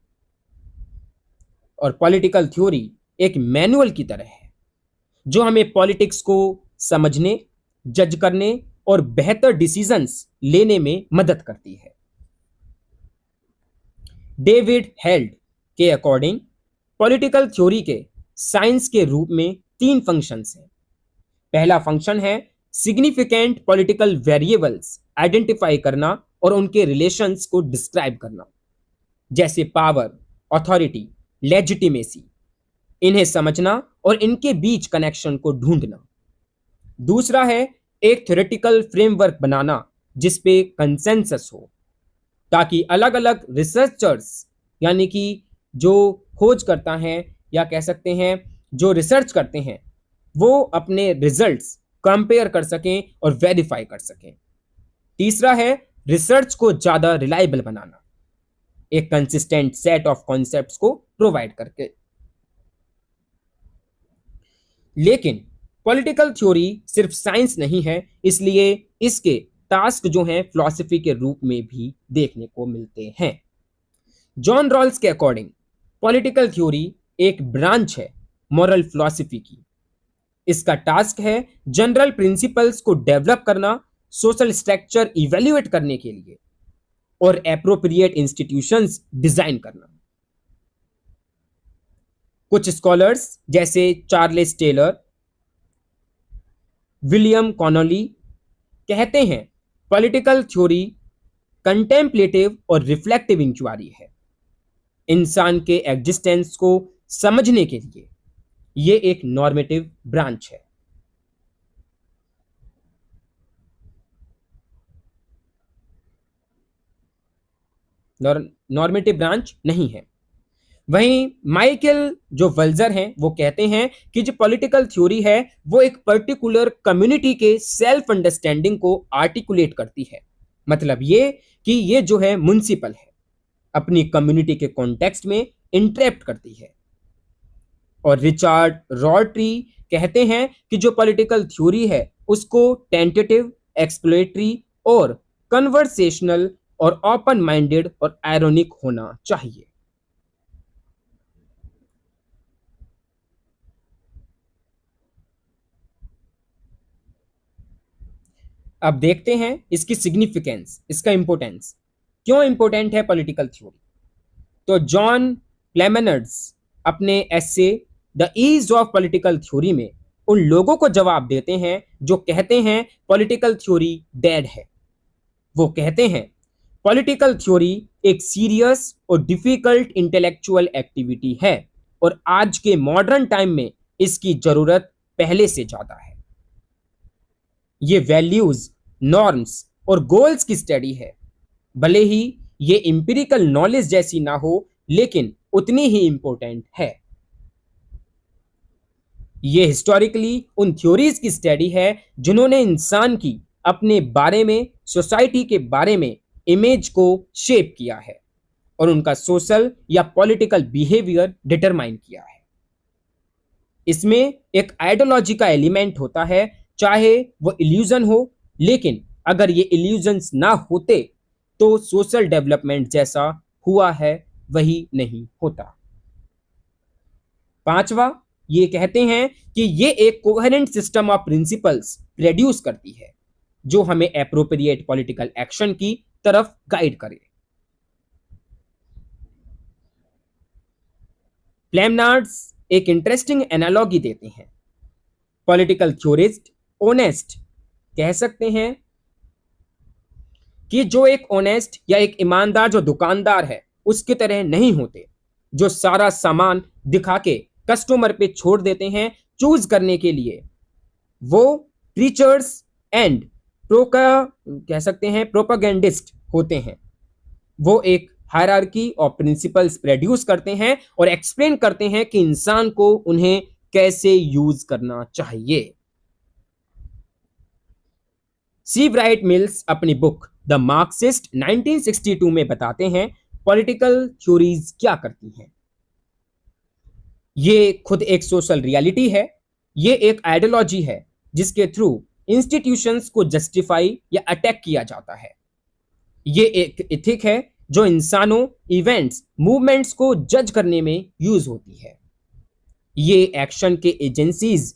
[SPEAKER 1] और पॉलिटिकल थ्योरी एक मैनुअल की तरह है जो हमें पॉलिटिक्स को समझने, जज करने और बेहतर डिसीजंस लेने में मदद करती है। डेविड हेल्ड के अकॉर्डिंग पॉलिटिकल थ्योरी के साइंस के रूप में 3 फंक्शंस हैं। पहला फंक्शन है सिग्निफिकेंट पॉलिटिकल वेरिएबल्स आइडेंटिफाई करना और उनके रिलेशंस को डिस्क्राइब करना, जैसे पावर, अथॉरिटी, लेजिटिमेसी, इन्हें समझना और इनके बीच कनेक्शन को ढूंढना। दूसरा है एक थ्योरेटिकल फ्रेमवर्क बनाना जिस पे कंसेंसस हो, ताकि अलग अलग रिसर्चर्स, यानी कि जो खोज करता है या कह सकते हैं जो रिसर्च करते हैं, वो अपने रिजल्ट्स कंपेयर कर सकें और वेरीफाई कर सकें। तीसरा है रिसर्च को ज़्यादा रिलायबल बनाना, एक कंसिस्टेंट सेट ऑफ कॉन्सेप्ट्स को प्रोवाइड करके। लेकिन पॉलिटिकल थ्योरी सिर्फ साइंस नहीं है, इसलिए इसके टास्क जो हैं फिलॉसफी के रूप में भी देखने को मिलते हैं। जॉन रॉल्स के अकॉर्डिंग पॉलिटिकल थ्योरी एक ब्रांच है मॉरल फिलॉसफी की। इसका टास्क है जनरल प्रिंसिपल्स को डेवलप करना, सोशल स्ट्रक्चर इवेल्युएट करने के लिए और एप्रोप्रिएट इंस्टीट्यूशंस डिजाइन करना। कुछ स्कॉलर्स जैसे चार्ल्स टेलर, विलियम कॉनोली कहते हैं पॉलिटिकल थ्योरी कंटेम्पलेटिव और रिफ्लेक्टिव इंक्वायरी है। इंसान के एग्जिस्टेंस को समझने के लिए यह एक नॉर्मेटिव ब्रांच है। नॉर्मेटिव ब्रांच नहीं है। वहीं माइकल जो वल्जर हैं वो कहते हैं कि जो पॉलिटिकल थ्योरी है वो एक पर्टिकुलर कम्युनिटी के सेल्फ अंडरस्टैंडिंग को आर्टिकुलेट करती है। मतलब ये कि ये जो है म्युनिसिपल है, अपनी कम्युनिटी के कॉन्टेक्स्ट में इंटरेक्ट करती है। और रिचार्ड रॉर्ट्री कहते हैं कि जो पॉलिटिकल थ्योरी है उसको टेंटेटिव, एक्सप्लोरेटरी और कन्वर्सेशनल और ओपन माइंडेड और आयरोनिक होना चाहिए। अब देखते हैं इसकी सिग्निफिकेंस, इसका इंपोर्टेंस क्यों इंपोर्टेंट है पॉलिटिकल थ्योरी। तो जॉन प्लेमेनर्ड्स अपने essay the use of political theory में उन लोगों को जवाब देते हैं जो कहते हैं पॉलिटिकल थ्योरी डेड है। वो कहते हैं पॉलिटिकल थ्योरी एक सीरियस और डिफिकल्ट इंटेलेक्चुअल एक्टिविटी है और आज के मॉडर्न टाइम में इसकी जरूरत पहले से ज्यादा है। ये वैल्यूज, नॉर्म्स और गोल्स की स्टडी है। भले ही ये इंपिरिकल नॉलेज जैसी ना हो, लेकिन उतनी ही इंपॉर्टेंट है। ये हिस्टोरिकली उन थ्योरीज की स्टडी है जिन्होंने इंसान की अपने बारे में, सोसाइटी के बारे में इमेज को शेप किया है और उनका सोशल या पॉलिटिकल बिहेवियर डिटरमाइन किया है। इसमें एक आइडियोलॉजी का एलिमेंट होता है, चाहे वो इल्यूजन हो, लेकिन अगर ये इल्यूजन्स ना होते तो सोशल डेवलपमेंट जैसा हुआ है वही नहीं होता। पांचवा, ये कहते हैं कि ये एक coherent system of principles produce करती है जो हमें एप्रोप्रिएट पॉलिटिकल एक्शन की तरफ गाइड करे। प्लेमनार्ड्स एक इंटरेस्टिंग एनालॉजी देते हैं। पॉलिटिकल थ्योरिस्ट ऑनेस्ट कह सकते हैं कि जो एक ऑनेस्ट या एक ईमानदार जो दुकानदार है उसकी तरह नहीं होते, जो सारा सामान दिखा के कस्टमर पे छोड़ देते हैं चूज करने के लिए। वो प्रीचर्स एंड कह सकते हैं प्रोपेगेंडिस्ट होते हैं। वो एक हायरार्की ऑफ प्रिंसिपल्स प्रोड्यूस करते हैं और एक्सप्लेन करते हैं कि इंसान को उन्हें कैसे यूज करना चाहिए। सी ब्राइट मिल्स अपनी बुक द मार्क्सिस्ट 1962 में बताते हैं पॉलिटिकल थ्योरीज क्या करती हैं। ये खुद एक सोशल रियलिटी है, ये एक आइडियोलॉजी है जिसके थ्रू इंस्टीट्यूशंस को जस्टिफाई या अटैक किया जाता है। ये एक इथिक है जो इंसानों, इवेंट्स, मूवमेंट्स को जज करने में यूज होती है। ये एक्शन के एजेंसीज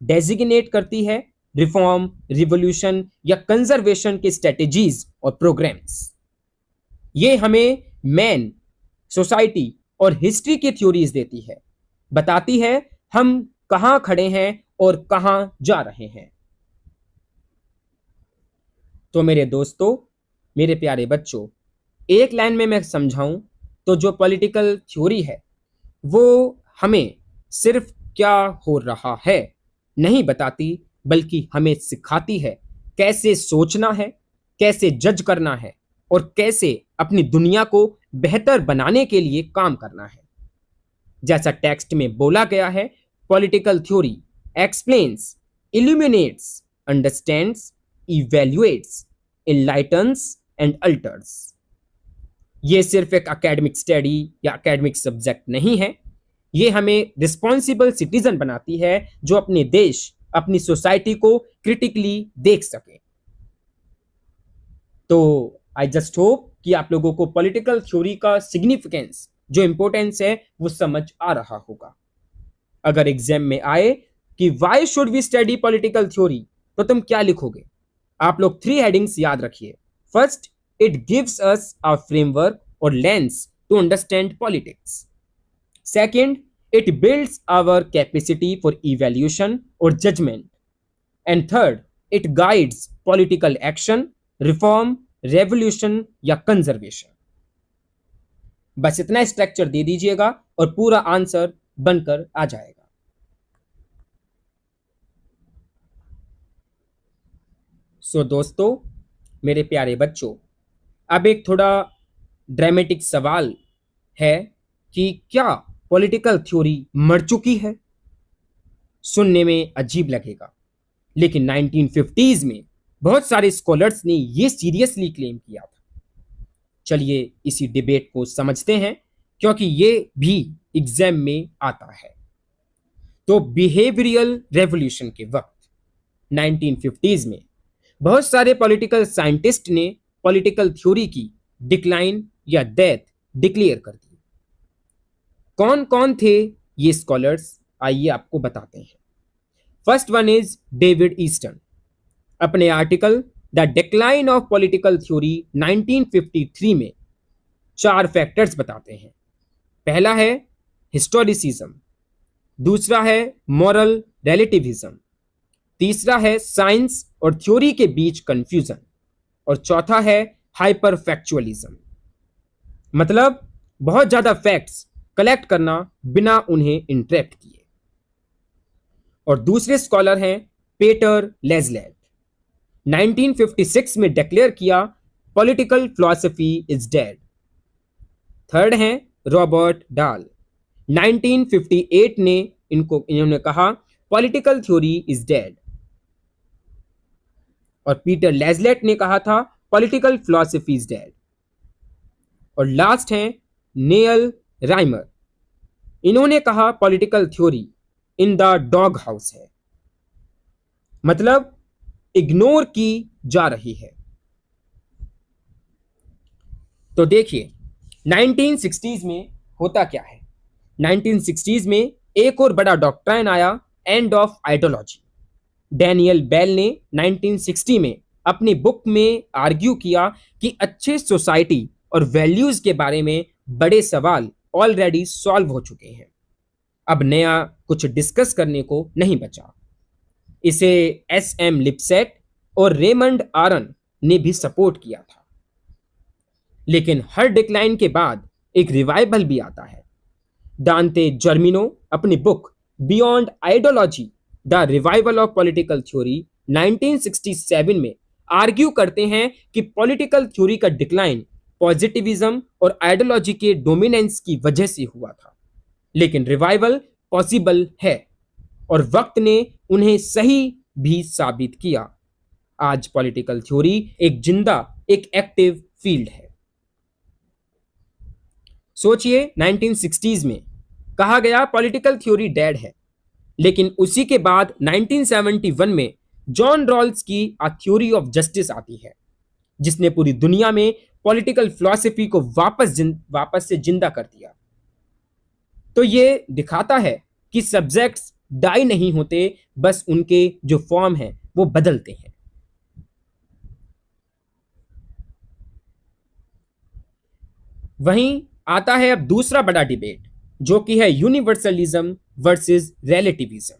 [SPEAKER 1] डेजिग्नेट करती है, रिफॉर्म, रिवॉल्यूशन या कंजर्वेशन के स्ट्रेटेजीज और प्रोग्राम्स। ये हमें मैन, सोसाइटी और हिस्ट्री की थ्योरीज देती है, बताती है हम कहां खड़े हैं और कहां जा रहे हैं। तो मेरे दोस्तों, मेरे प्यारे बच्चों, एक लाइन में मैं समझाऊं तो जो पॉलिटिकल थ्योरी है वो हमें सिर्फ क्या हो रहा है नहीं बताती, बल्कि हमें सिखाती है कैसे सोचना है, कैसे जज करना है और कैसे अपनी दुनिया को बेहतर बनाने के लिए काम करना है। जैसा टेक्स्ट में बोला गया है, political theory explains, illuminates, understands, evaluates, enlightens and alters. ये सिर्फ एक एकेडमिक स्टडी या एकेडमिक सब्जेक्ट नहीं है, ये हमें रिस्पॉन्सिबल सिटीजन बनाती है जो अपने देश, अपनी सोसाइटी को क्रिटिकली देख सके। तो आई जस्ट होप कि आप लोगों को पॉलिटिकल थ्योरी का सिग्निफिकेंस, जो इंपॉर्टेंस है, वो समझ आ रहा होगा। अगर एग्जाम में आए कि why should we study political theory, तो तुम क्या लिखोगे? आप लोग 3 हेडिंग्स याद रखिए। First, it gives us a framework और lens to understand politics. Second, it builds our capacity for evaluation or judgment. And third, it guides political action, reform, revolution या conservation. बस इतना स्ट्रक्चर दे दीजिएगा और पूरा आंसर बनकर आ जाएगा। सो दोस्तों, मेरे प्यारे बच्चों, अब एक थोड़ा ड्रामेटिक सवाल है कि क्या पॉलिटिकल थ्योरी मर चुकी है? सुनने में अजीब लगेगा, लेकिन 1950s में बहुत सारे स्कॉलर्स ने यह सीरियसली क्लेम किया था। चलिए इसी डिबेट को समझते हैं, क्योंकि यह भी एग्जाम में आता है। तो बिहेवियरल रेवोल्यूशन के वक्त 1950s में बहुत सारे पॉलिटिकल साइंटिस्ट ने पॉलिटिकल थ्योरी की डिक्लाइन या डेथ डिक्लेयर कर दी। कौन कौन थे ये स्कॉलर्स, आइए आपको बताते हैं। First one is David Easton. अपने article the decline of political theory 1953 में 4 फैक्टर्स बताते हैं। पहला है हिस्टोरिसिज्म, दूसरा है मॉरल रिलेटिविज्म, तीसरा है साइंस और थ्योरी के बीच कंफ्यूजन, और चौथा है हाइपरफैक्चुअलिज्म, मतलब बहुत ज्यादा फैक्ट्स कलेक्ट करना बिना उन्हें इंटरप्ट किए। और दूसरे स्कॉलर हैं पीटर लेज़लैट। 1956 में डिक्लेयर किया political philosophy is dead. Third हैं रॉबर्ट डाल। 1958 ने इन्होंने कहा पॉलिटिकल थ्योरी इज डेड। और पीटर लेज़लैट ने कहा था पॉलिटिकल फिलॉसफी इज डेड। और लास्ट हैं नेल राइमर। इन्होंने कहा political theory in the dog house है, मतलब इग्नोर की जा रही है। तो देखिए 1960s में होता क्या है। 1960s में एक और बड़ा डॉक्ट्राइन आया, end of ideology. Daniel Bell ने 1960 में अपनी बुक में आर्ग्यू किया कि अच्छे सोसाइटी और वैल्यूज के बारे में बड़े सवाल ऑलरेडी सॉल्व हो चुके हैं, अब नया कुछ डिस्कस करने को नहीं बचा। इसे SM लिप्सेट और रेमंड आरन ने भी सपोर्ट किया था। लेकिन हर डिक्लाइन के बाद एक रिवाइवल भी आता है। दांते जर्मिनो अपनी book beyond ideology the revival of political theory 1967 में आर्ग्यू करते हैं कि पॉलिटिकल थ्योरी का डिक्लाइन पॉजिटिविज्म और आइडियोलॉजी के डोमिनेंस की वजह से हुआ था, लेकिन रिवाइवल पॉसिबल है और वक्त ने उन्हें सही भी साबित किया। आज पॉलिटिकल थ्योरी एक जिंदा, एक एक्टिव फील्ड है। सोचिए 1960s में कहा गया पॉलिटिकल थ्योरी डेड है, लेकिन उसी के बाद 1971 में जॉन रॉल्स की अ थ्योरी ऑफ जस्टिस आती है, जिसने पूरी दुनिया में पॉलिटिकल फिलॉसफी को वापस से जिंदा कर दिया। तो ये दिखाता है कि सब्जेक्ट्स डाई नहीं होते, बस उनके जो फॉर्म है वो बदलते हैं। वहीं आता है अब दूसरा बड़ा डिबेट, जो कि है यूनिवर्सलिज्म वर्सेस रिलेटिविज्म।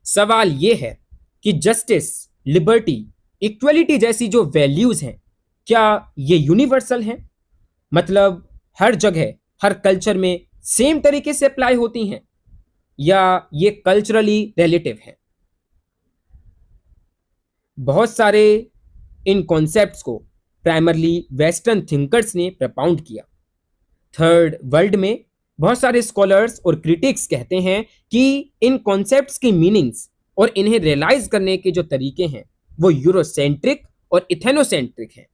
[SPEAKER 1] सवाल यह है कि जस्टिस, लिबर्टी, इक्वलिटी जैसी जो वैल्यूज हैं, क्या ये यूनिवर्सल हैं? मतलब हर जगह, हर कल्चर में सेम तरीके से अप्लाई होती हैं, या ये कल्चरली रिलेटिव है? बहुत सारे इन कॉन्सेप्ट्स को प्राइमरली वेस्टर्न थिंकर्स ने प्रपाउंड किया। थर्ड वर्ल्ड में बहुत सारे स्कॉलर्स और क्रिटिक्स कहते हैं कि इन कॉन्सेप्ट्स की मीनिंग्स और इन्हें रियलाइज करने के जो तरीके हैं वो यूरोसेंट्रिक और इथेनोसेंट्रिक हैं।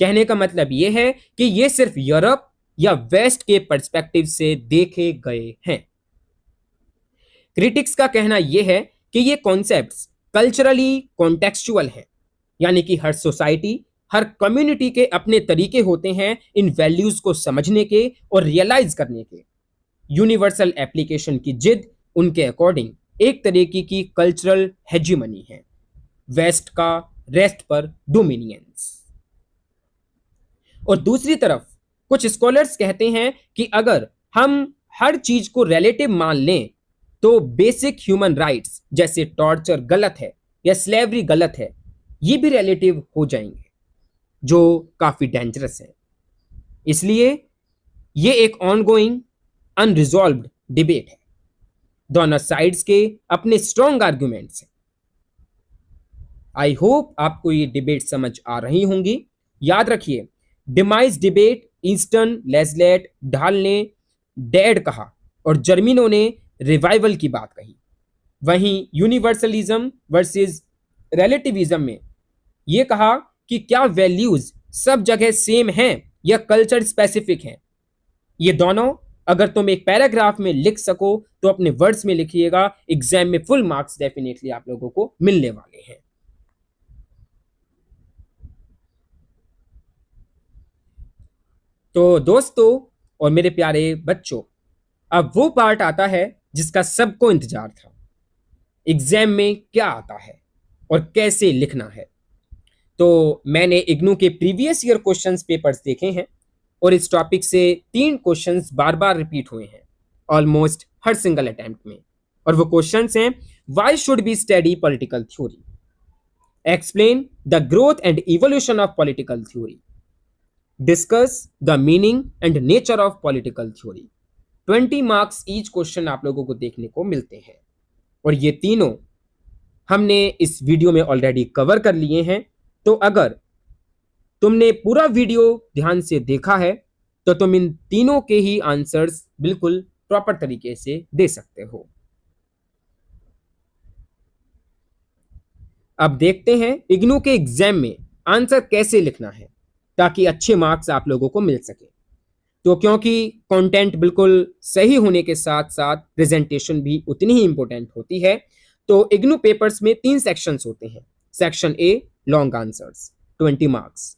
[SPEAKER 1] कहने का मतलब ये है कि ये सिर्फ यूरोप या वेस्ट के पर्सपेक्टिव से देखे गए हैं। क्रिटिक्स का कहना यह है कि ये कॉन्सेप्ट्स कल्चरली कॉन्टेक्चुअल हैं, यानी कि हर सोसाइटी, हर कम्युनिटी के अपने तरीके होते हैं इन वैल्यूज को समझने के और रियलाइज करने के। यूनिवर्सल एप्लीकेशन की जिद उनके अकॉर्डिंग एक तरीके की कल्चरल हेजीमनी है, वेस्ट का रेस्ट पर डोमिनियंस। और दूसरी तरफ कुछ स्कॉलर्स कहते हैं कि अगर हम हर चीज को रिलेटिव मान लें तो बेसिक ह्यूमन राइट्स जैसे टॉर्चर गलत है या स्लेवरी गलत है, ये भी रिलेटिव हो जाएंगे, जो काफी डेंजरस है। इसलिए ये एक ऑनगोइंग अनरिजॉल्व्ड डिबेट है। दोनों साइड्स के अपने स्ट्रॉन्ग आर्गुमेंट्स हैं। आई होप आपको ये डिबेट समझ आ रही होंगी। याद रखिए, डिमाइज डिबेट ईस्टर्न लेस्लेट ढाल ने डेड कहा और जर्मिनो ने रिवाइवल की बात कही। वहीं यूनिवर्सलिज्म वर्सेस रिलेटिविज्म में यह कहा कि क्या वैल्यूज सब जगह सेम हैं या कल्चर स्पेसिफिक हैं। ये दोनों अगर तुम एक पैराग्राफ में लिख सको तो अपने वर्ड्स में लिखिएगा, एग्जाम में फुल मार्क्स डेफिनेटली आप लोगों को मिलने वाले हैं। तो दोस्तों और मेरे प्यारे बच्चों, अब वो पार्ट आता है जिसका सबको इंतजार था। एग्जाम में क्या आता है और कैसे लिखना है। तो मैंने इग्नू के प्रीवियस ईयर क्वेश्चंस पेपर्स देखे हैं और इस टॉपिक से 3 क्वेश्चंस बार बार रिपीट हुए हैं ऑलमोस्ट हर सिंगल अटेम्प्ट में। और वो क्वेश्चंस हैं, why should be study political theory, explain the growth and evolution of political theory, discuss the meaning and nature of political theory. 20 marks each question आप लोगों को देखने को मिलते हैं और ये तीनों हमने इस वीडियो में ऑलरेडी कवर कर लिए हैं। तो अगर तुमने पूरा वीडियो ध्यान से देखा है तो तुम इन तीनों के ही आंसर्स बिल्कुल प्रॉपर तरीके से दे सकते हो। अब देखते हैं इग्नू के एग्जाम में आंसर कैसे लिखना है ताकि अच्छे मार्क्स आप लोगों को मिल सके। तो क्योंकि कंटेंट बिल्कुल सही होने के साथ साथ प्रेजेंटेशन भी उतनी ही इंपॉर्टेंट होती है, तो इग्नू पेपर्स में 3 सेक्शंस होते हैं। Section a long answers 20 marks,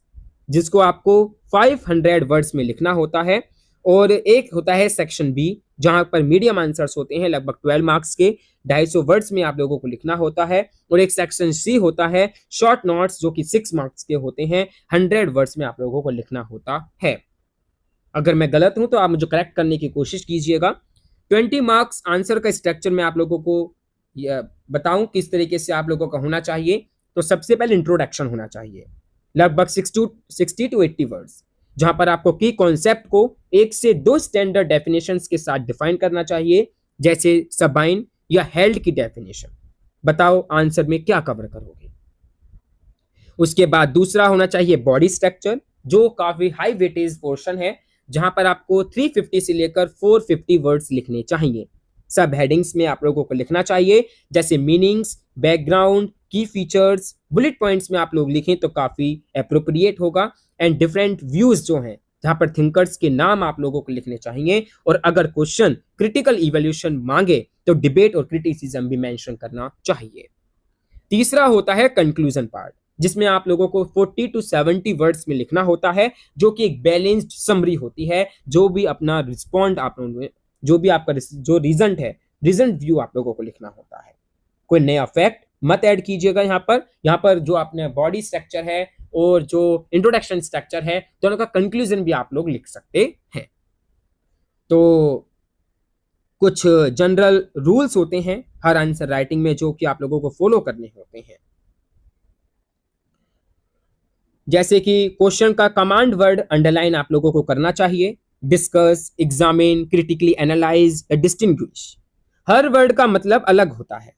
[SPEAKER 1] जिसको आपको 500 वर्ड्स में लिखना होता है, और एक होता है सेक्शन बी जहां पर मीडियम आंसर्स होते हैं लगभग 12 मार्क्स के, 250 वर्ड्स में आप लोगों को लिखना होता है। और एक सेक्शन सी होता है शॉर्ट नोट्स जो कि 6 मार्क्स के होते हैं, 100 वर्ड्स में आप लोगों को लिखना होता है। अगर मैं गलत हूं तो आप मुझे करेक्ट करने की कोशिश कीजिएगा। 20 मार्क्स आंसर का स्ट्रक्चर मैं आप लोगों को बताऊं किस तरीके से आप लोगों का होना चाहिए। तो सबसे पहले इंट्रोडक्शन होना चाहिए, लगभग 60 टू 80 वर्ड्स, जहां पर आपको की कॉन्सेप्ट को 1 से 2 स्टैंडर्ड डेफिनेशंस के साथ डिफाइन करना चाहिए, जैसे सबाइन या हेल्ड की डेफिनेशन। बताओ आंसर में क्या कवर करोगे। उसके बाद दूसरा होना चाहिए बॉडी स्ट्रक्चर, जो काफी हाई वेटेज पोर्शन है, जहां पर आपको 350 से लेकर 450 वर्ड्स लिखने चाहिए। सब हेडिंग्स में आप लोगों को लिखना चाहिए, जैसे मीनिंग्स, बैकग्राउंड, की फीचर्स, बुलेट पॉइंट्स में आप लोग लिखें तो काफी एप्रोप्रिएट होगा। एंड डिफरेंट व्यूज जो हैं, जहां पर थिंकर्स के नाम आप लोगों को लिखने चाहिए। और अगर क्वेश्चन क्रिटिकल इवैल्यूएशन मांगे तो डिबेट और क्रिटिसिज्म भी मेंशन करना चाहिए। तीसरा होता है कंक्लूजन पार्ट, जिसमें आप लोगों को 40 टू 70 वर्ड्स में लिखना होता है, जो कि एक बैलेंस्ड समरी होती है। जो भी अपना रिस्पॉन्ड आप लोगों, जो भी आपका जो रीजन है, रीजन व्यू आप लोगों को लिखना होता है। कोई नया फैक्ट मत ऐड कीजिएगा। यहाँ पर जो अपने बॉडी स्ट्रक्चर है और जो इंट्रोडक्शन स्ट्रक्चर है, दोनों का कंक्लूजन भी आप लोग लिख सकते हैं। तो कुछ जनरल रूल्स होते हैं हर आंसर राइटिंग में, जो कि आप लोगों को फॉलो करने होते हैं। जैसे कि क्वेश्चन का कमांड वर्ड अंडरलाइन आप लोगों को करना चाहिए, डिस्कस, एग्जामिन, क्रिटिकली एनालाइज या डिस्टिंग्विश। हर वर्ड का मतलब अलग होता है।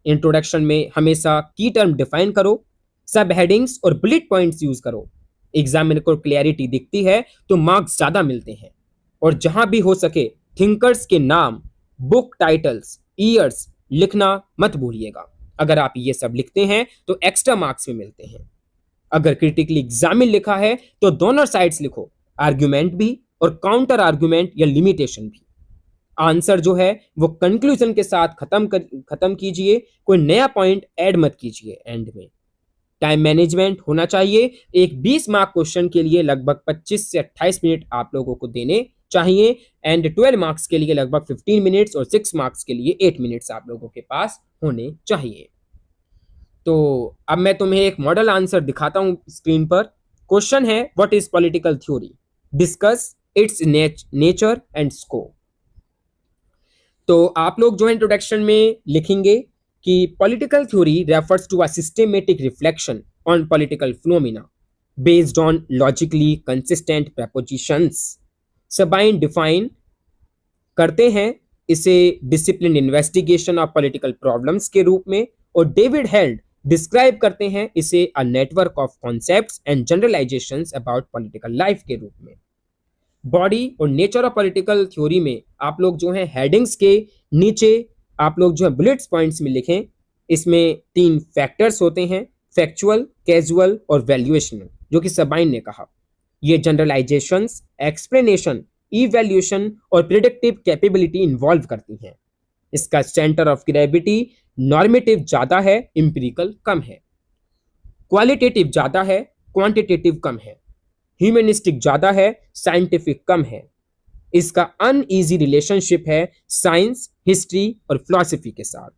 [SPEAKER 1] इंट्रोडक्शन में हमेशा की टर्म डिफाइन करो, सब हेडिंग्स और बुलेट पॉइंट्स यूज करो। एग्जामिनर को क्लैरिटी दिखती है तो मार्क्स ज्यादा मिलते हैं। और जहां भी हो सके थिंकर्स के नाम, बुक टाइटल्स, ईयर्स लिखना मत भूलिएगा। अगर आप ये सब लिखते हैं तो एक्स्ट्रा मार्क्स में मिलते हैं। अगर क्रिटिकली एग्जामिन लिखा है तो दोनों साइड्स लिखो, आर्ग्यूमेंट भी और काउंटर आर्ग्यूमेंट या लिमिटेशन भी। आंसर जो है वो कंक्लूजन के साथ खत्म कीजिए, कोई नया पॉइंट ऐड मत कीजिए एंड में। टाइम मैनेजमेंट होना चाहिए। एक 20 मार्क क्वेश्चन के लिए लगभग 25 से 28 मिनट आप लोगों को देने चाहिए एंड 12 मार्क्स के लिए लगभग 15 मिनट्स और 6 मार्क्स के लिए 8 मिनट्स आप लोगों के पास होने चाहिए। तो अब मैं तुम्हें एक मॉडल आंसर दिखाता हूं स्क्रीन पर। क्वेश्चन है, what is political theory, discuss its nature and scope. तो आप लोग जो है इंट्रोडक्शन में लिखेंगे कि political theory refers to a systematic reflection on political phenomena based on logically consistent propositions. Sabine define करते हैं इसे discipline investigation of political problems के रूप में, और डेविड हेल्ड डिस्क्राइब करते हैं इसे a network of concepts and generalisations about political life के रूप में। बॉडी और नेचर ऑफ पॉलिटिकल थ्योरी में आप लोग जो है हेडिंग्स के नीचे आप लोग जो है बुलेट्स पॉइंट्स में लिखें। इसमें 3 फैक्टर्स होते हैं, फैक्चुअल, कैजुअल और वैल्यूएशनल, जो कि सबाइन ने कहा। ये जनरलाइजेशंस, एक्सप्लेनेशन, इवैल्यूएशन और प्रिडिक्टिव कैपेबिलिटी इन्वॉल्व करती हैं। इसका सेंटर ऑफ ग्रेविटी नॉर्मेटिव ज्यादा है, इंपिरिकल कम है। क्वालिटेटिव ज्यादा है, क्वांटिटेटिव कम है। ह्यूमनिस्टिक ज्यादा है, साइंटिफिक कम है। इसका अनईजी रिलेशनशिप है साइंस, हिस्ट्री और फिलॉसफी के साथ।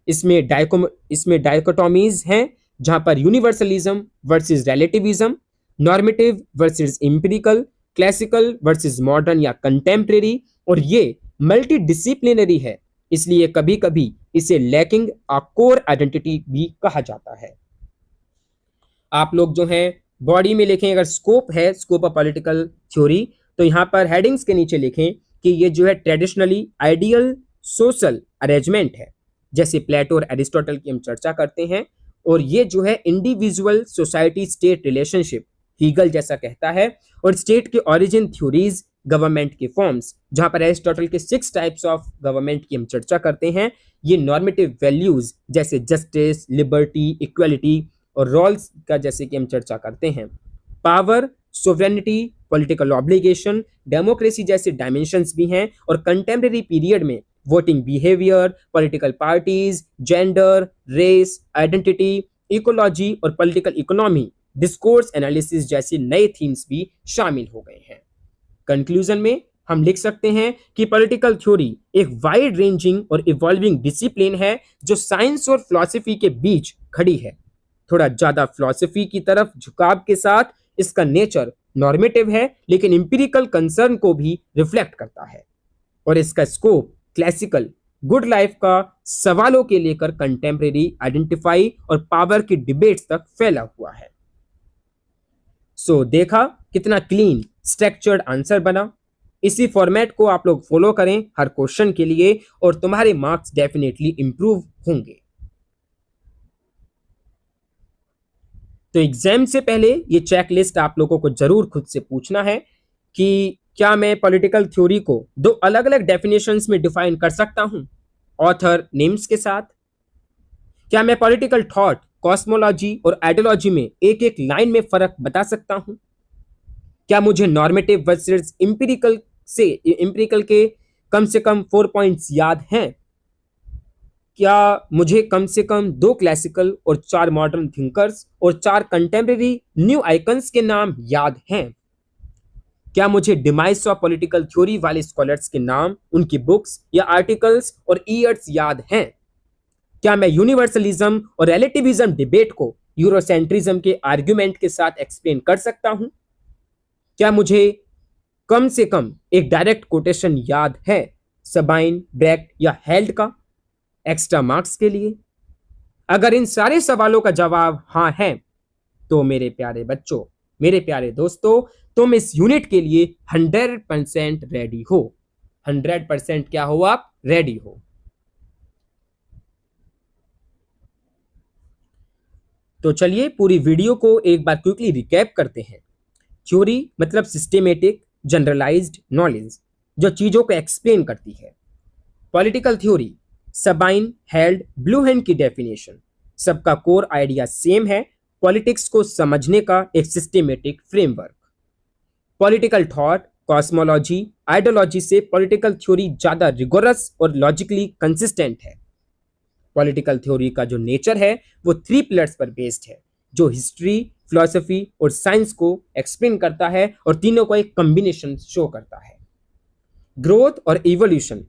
[SPEAKER 1] इसमें डायकोटॉमीज हैं, जहां पर universalism versus relativism, normative versus empirical, classical versus modern या कंटेम्प्रेरी, और ये मल्टी डिसिप्लिनरी है, इसलिए कभी कभी इसे लैकिंग अ कोर आइडेंटिटी भी कहा जाता है। आप लोग जो है बॉडी में लिखें, अगर स्कोप है, स्कोप ऑफ पॉलिटिकल थ्योरी, तो यहां पर हेडिंग्स के नीचे लिखें कि ये जो है ट्रेडिशनली आइडियल सोशल अरेंजमेंट है, जैसे प्लेटो और एरिस्टोटल की हम चर्चा करते हैं। और ये जो है individual society state relationship, Hegel जैसा कहता है। और स्टेट के ओरिजिन थ्योरीज, गवर्नमेंट के फॉर्म्स, जहां पर एरिस्टोटल के 6 टाइप्स ऑफ गवर्नमेंट की हम चर्चा करते हैं। ये नॉर्मेटिव वैल्यूज जैसे जस्टिस, लिबर्टी, इक्वलिटी और रोल्स का जैसे कि हम चर्चा करते हैं। Power, sovereignty, political obligation, democracy जैसे डायमेंशंस भी हैं। और कंटेम्प्रेरी पीरियड में voting behaviour, political parties, gender, race, identity, ecology और पॉलिटिकल इकोनॉमी, डिस्कोर्स एनालिसिस जैसे नए थीम्स भी शामिल हो गए हैं। कंक्लूजन में हम लिख सकते हैं कि पॉलिटिकल थ्योरी एक वाइड रेंजिंग और इवॉल्विंग डिसिप्लिन है जो साइंस और फिलॉसफी के बीच खड़ी है। थोड़ा ज्यादा फिलॉसफी की तरफ झुकाव के साथ इसका नेचर नॉर्मेटिव है, लेकिन इंपिरिकल कंसर्न को भी रिफ्लेक्ट करता है। और इसका स्कोप क्लासिकल गुड लाइफ का सवालों के लेकर कंटेम्प्रेरी आइडेंटिफाई और पावर की डिबेट्स तक फैला हुआ है। सो देखा कितना क्लीन स्ट्रक्चर्ड आंसर बना। इसी फॉर्मेट को आप लोग फॉलो करें हर क्वेश्चन के लिए और तुम्हारे मार्क्स डेफिनेटली इंप्रूव होंगे। तो एग्जाम से पहले ये चेकलिस्ट आप लोगों को जरूर खुद से पूछना है कि क्या मैं पॉलिटिकल थ्योरी को 2 अलग अलग डेफिनेशंस में डिफाइन कर सकता हूं ऑथर नेम्स के साथ? क्या मैं पॉलिटिकल थॉट, कॉस्मोलॉजी और आइडियोलॉजी में एक एक लाइन में फर्क बता सकता हूं? क्या मुझे नॉर्मेटिव वर्सेस इंपिरिकल के कम से कम 4 पॉइंट्स याद हैं? क्या मुझे कम से कम 2 क्लासिकल और 4 मॉडर्न थिंकर्स और 4 कंटेम्प्रेरी न्यू आइकन्स के नाम याद हैं? क्या मुझे डिमाइस ऑफ पॉलिटिकल थ्योरी वाले स्कॉलर्स के नाम, उनकी बुक्स या आर्टिकल्स और ईयर्स याद हैं? क्या मैं यूनिवर्सलिज्म और रिलेटिविज्म डिबेट को यूरोसेंट्रिज्म के आर्गुमेंट के साथ एक्सप्लेन कर सकता हूं? क्या मुझे कम से कम एक डायरेक्ट कोटेशन याद है सबाइन, ब्रेक्ट या हेल्ड का एक्स्ट्रा मार्क्स के लिए? अगर इन सारे सवालों का जवाब हाँ है तो मेरे प्यारे बच्चों, मेरे प्यारे दोस्तों, तुम इस यूनिट के लिए 100% रेडी हो। 100% क्या हो, आप रेडी हो। तो चलिए पूरी वीडियो को एक बार क्विकली रिकैप करते हैं। थ्योरी मतलब सिस्टेमेटिक जनरलाइज्ड नॉलेज, जो चीजों को एक्सप्लेन करती है। Political theory, Sabine held blue hand की डेफिनेशन, सबका कोर आइडिया सेम है, पॉलिटिक्स को समझने का एक systematic framework. Political thought, cosmology, ideology से पॉलिटिकल थ्योरी ज्यादा रिगोरस और लॉजिकली कंसिस्टेंट है। पॉलिटिकल थ्योरी का जो नेचर है वो 3 पिलर्स पर बेस्ड है, जो हिस्ट्री, फिलॉसफी और साइंस को एक्सप्लेन करता है और तीनों को एक कॉम्बिनेशन शो करता है। ग्रोथ और इवोल्यूशन,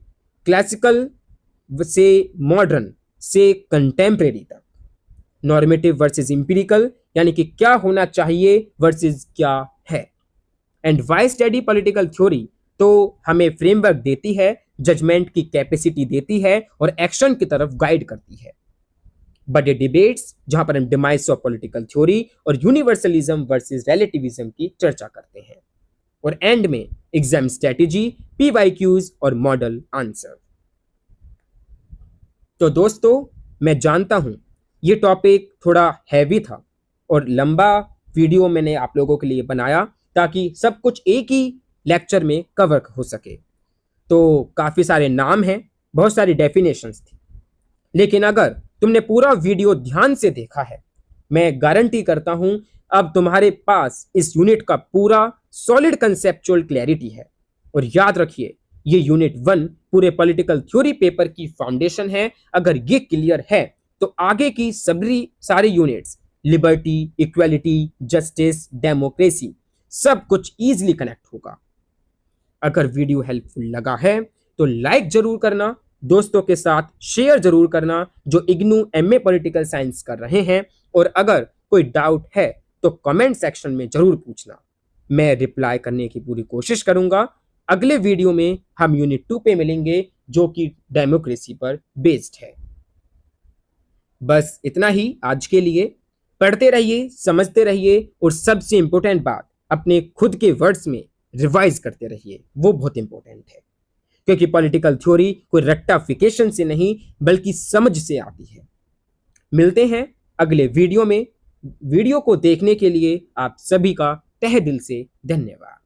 [SPEAKER 1] क्लासिकल से मॉडर्न से कंटेम्प्रेरी तक। नॉर्मेटिव वर्सेस इंपीरिकल, यानी कि क्या होना चाहिए वर्सेस क्या है। And why study political theory, तो हमें फ्रेमवर्क देती है, जजमेंट की कैपेसिटी देती है और एक्शन की तरफ गाइड करती है। बड़े डिबेट्स जहां पर हम डिमाइस ऑफ पॉलिटिकल थ्योरी और यूनिवर्सलिज्म वर्सेस रिलेटिविज्म की चर्चा करते हैं। और एंड में एग्जाम स्ट्रेटेजी, पीवाईक्यूज और मॉडल आंसर। तो दोस्तों, मैं जानता हूं ये टॉपिक थोड़ा हैवी था और लंबा वीडियो मैंने आप लोगों के लिए बनाया ताकि सब कुछ एक ही लेक्चर में कवर हो सके। तो काफ़ी सारे नाम हैं, बहुत सारी डेफिनेशंस थी, लेकिन अगर तुमने पूरा वीडियो ध्यान से देखा है, मैं गारंटी करता हूं अब तुम्हारे पास इस यूनिट का पूरा सॉलिड कंसेप्चुअल क्लैरिटी है। और याद रखिए, ये यूनिट 1 पूरे पॉलिटिकल थ्योरी पेपर की फाउंडेशन है। अगर ये क्लियर है तो आगे की सारी units, liberty, equality, justice, democracy, सब कुछ इजीली कनेक्ट होगा। अगर वीडियो हेल्पफुल लगा है तो लाइक जरूर करना, दोस्तों के साथ शेयर जरूर करना जो इग्नू एमए पॉलिटिकल साइंस कर रहे हैं। और अगर कोई डाउट है तो कमेंट सेक्शन में जरूर पूछना, मैं रिप्लाई करने की पूरी कोशिश करूंगा। अगले वीडियो में हम यूनिट 2 पे मिलेंगे जो कि डेमोक्रेसी पर बेस्ड है। बस इतना ही आज के लिए। पढ़ते रहिए, समझते रहिए और सबसे इंपॉर्टेंट बात, अपने खुद के वर्ड्स में रिवाइज करते रहिए, वो बहुत इंपॉर्टेंट है। क्योंकि पॉलिटिकल थ्योरी कोई रट्टाफिकेशन से नहीं बल्कि समझ से आती है। मिलते हैं अगले वीडियो में। वीडियो को देखने के लिए आप सभी का तहे दिल से धन्यवाद।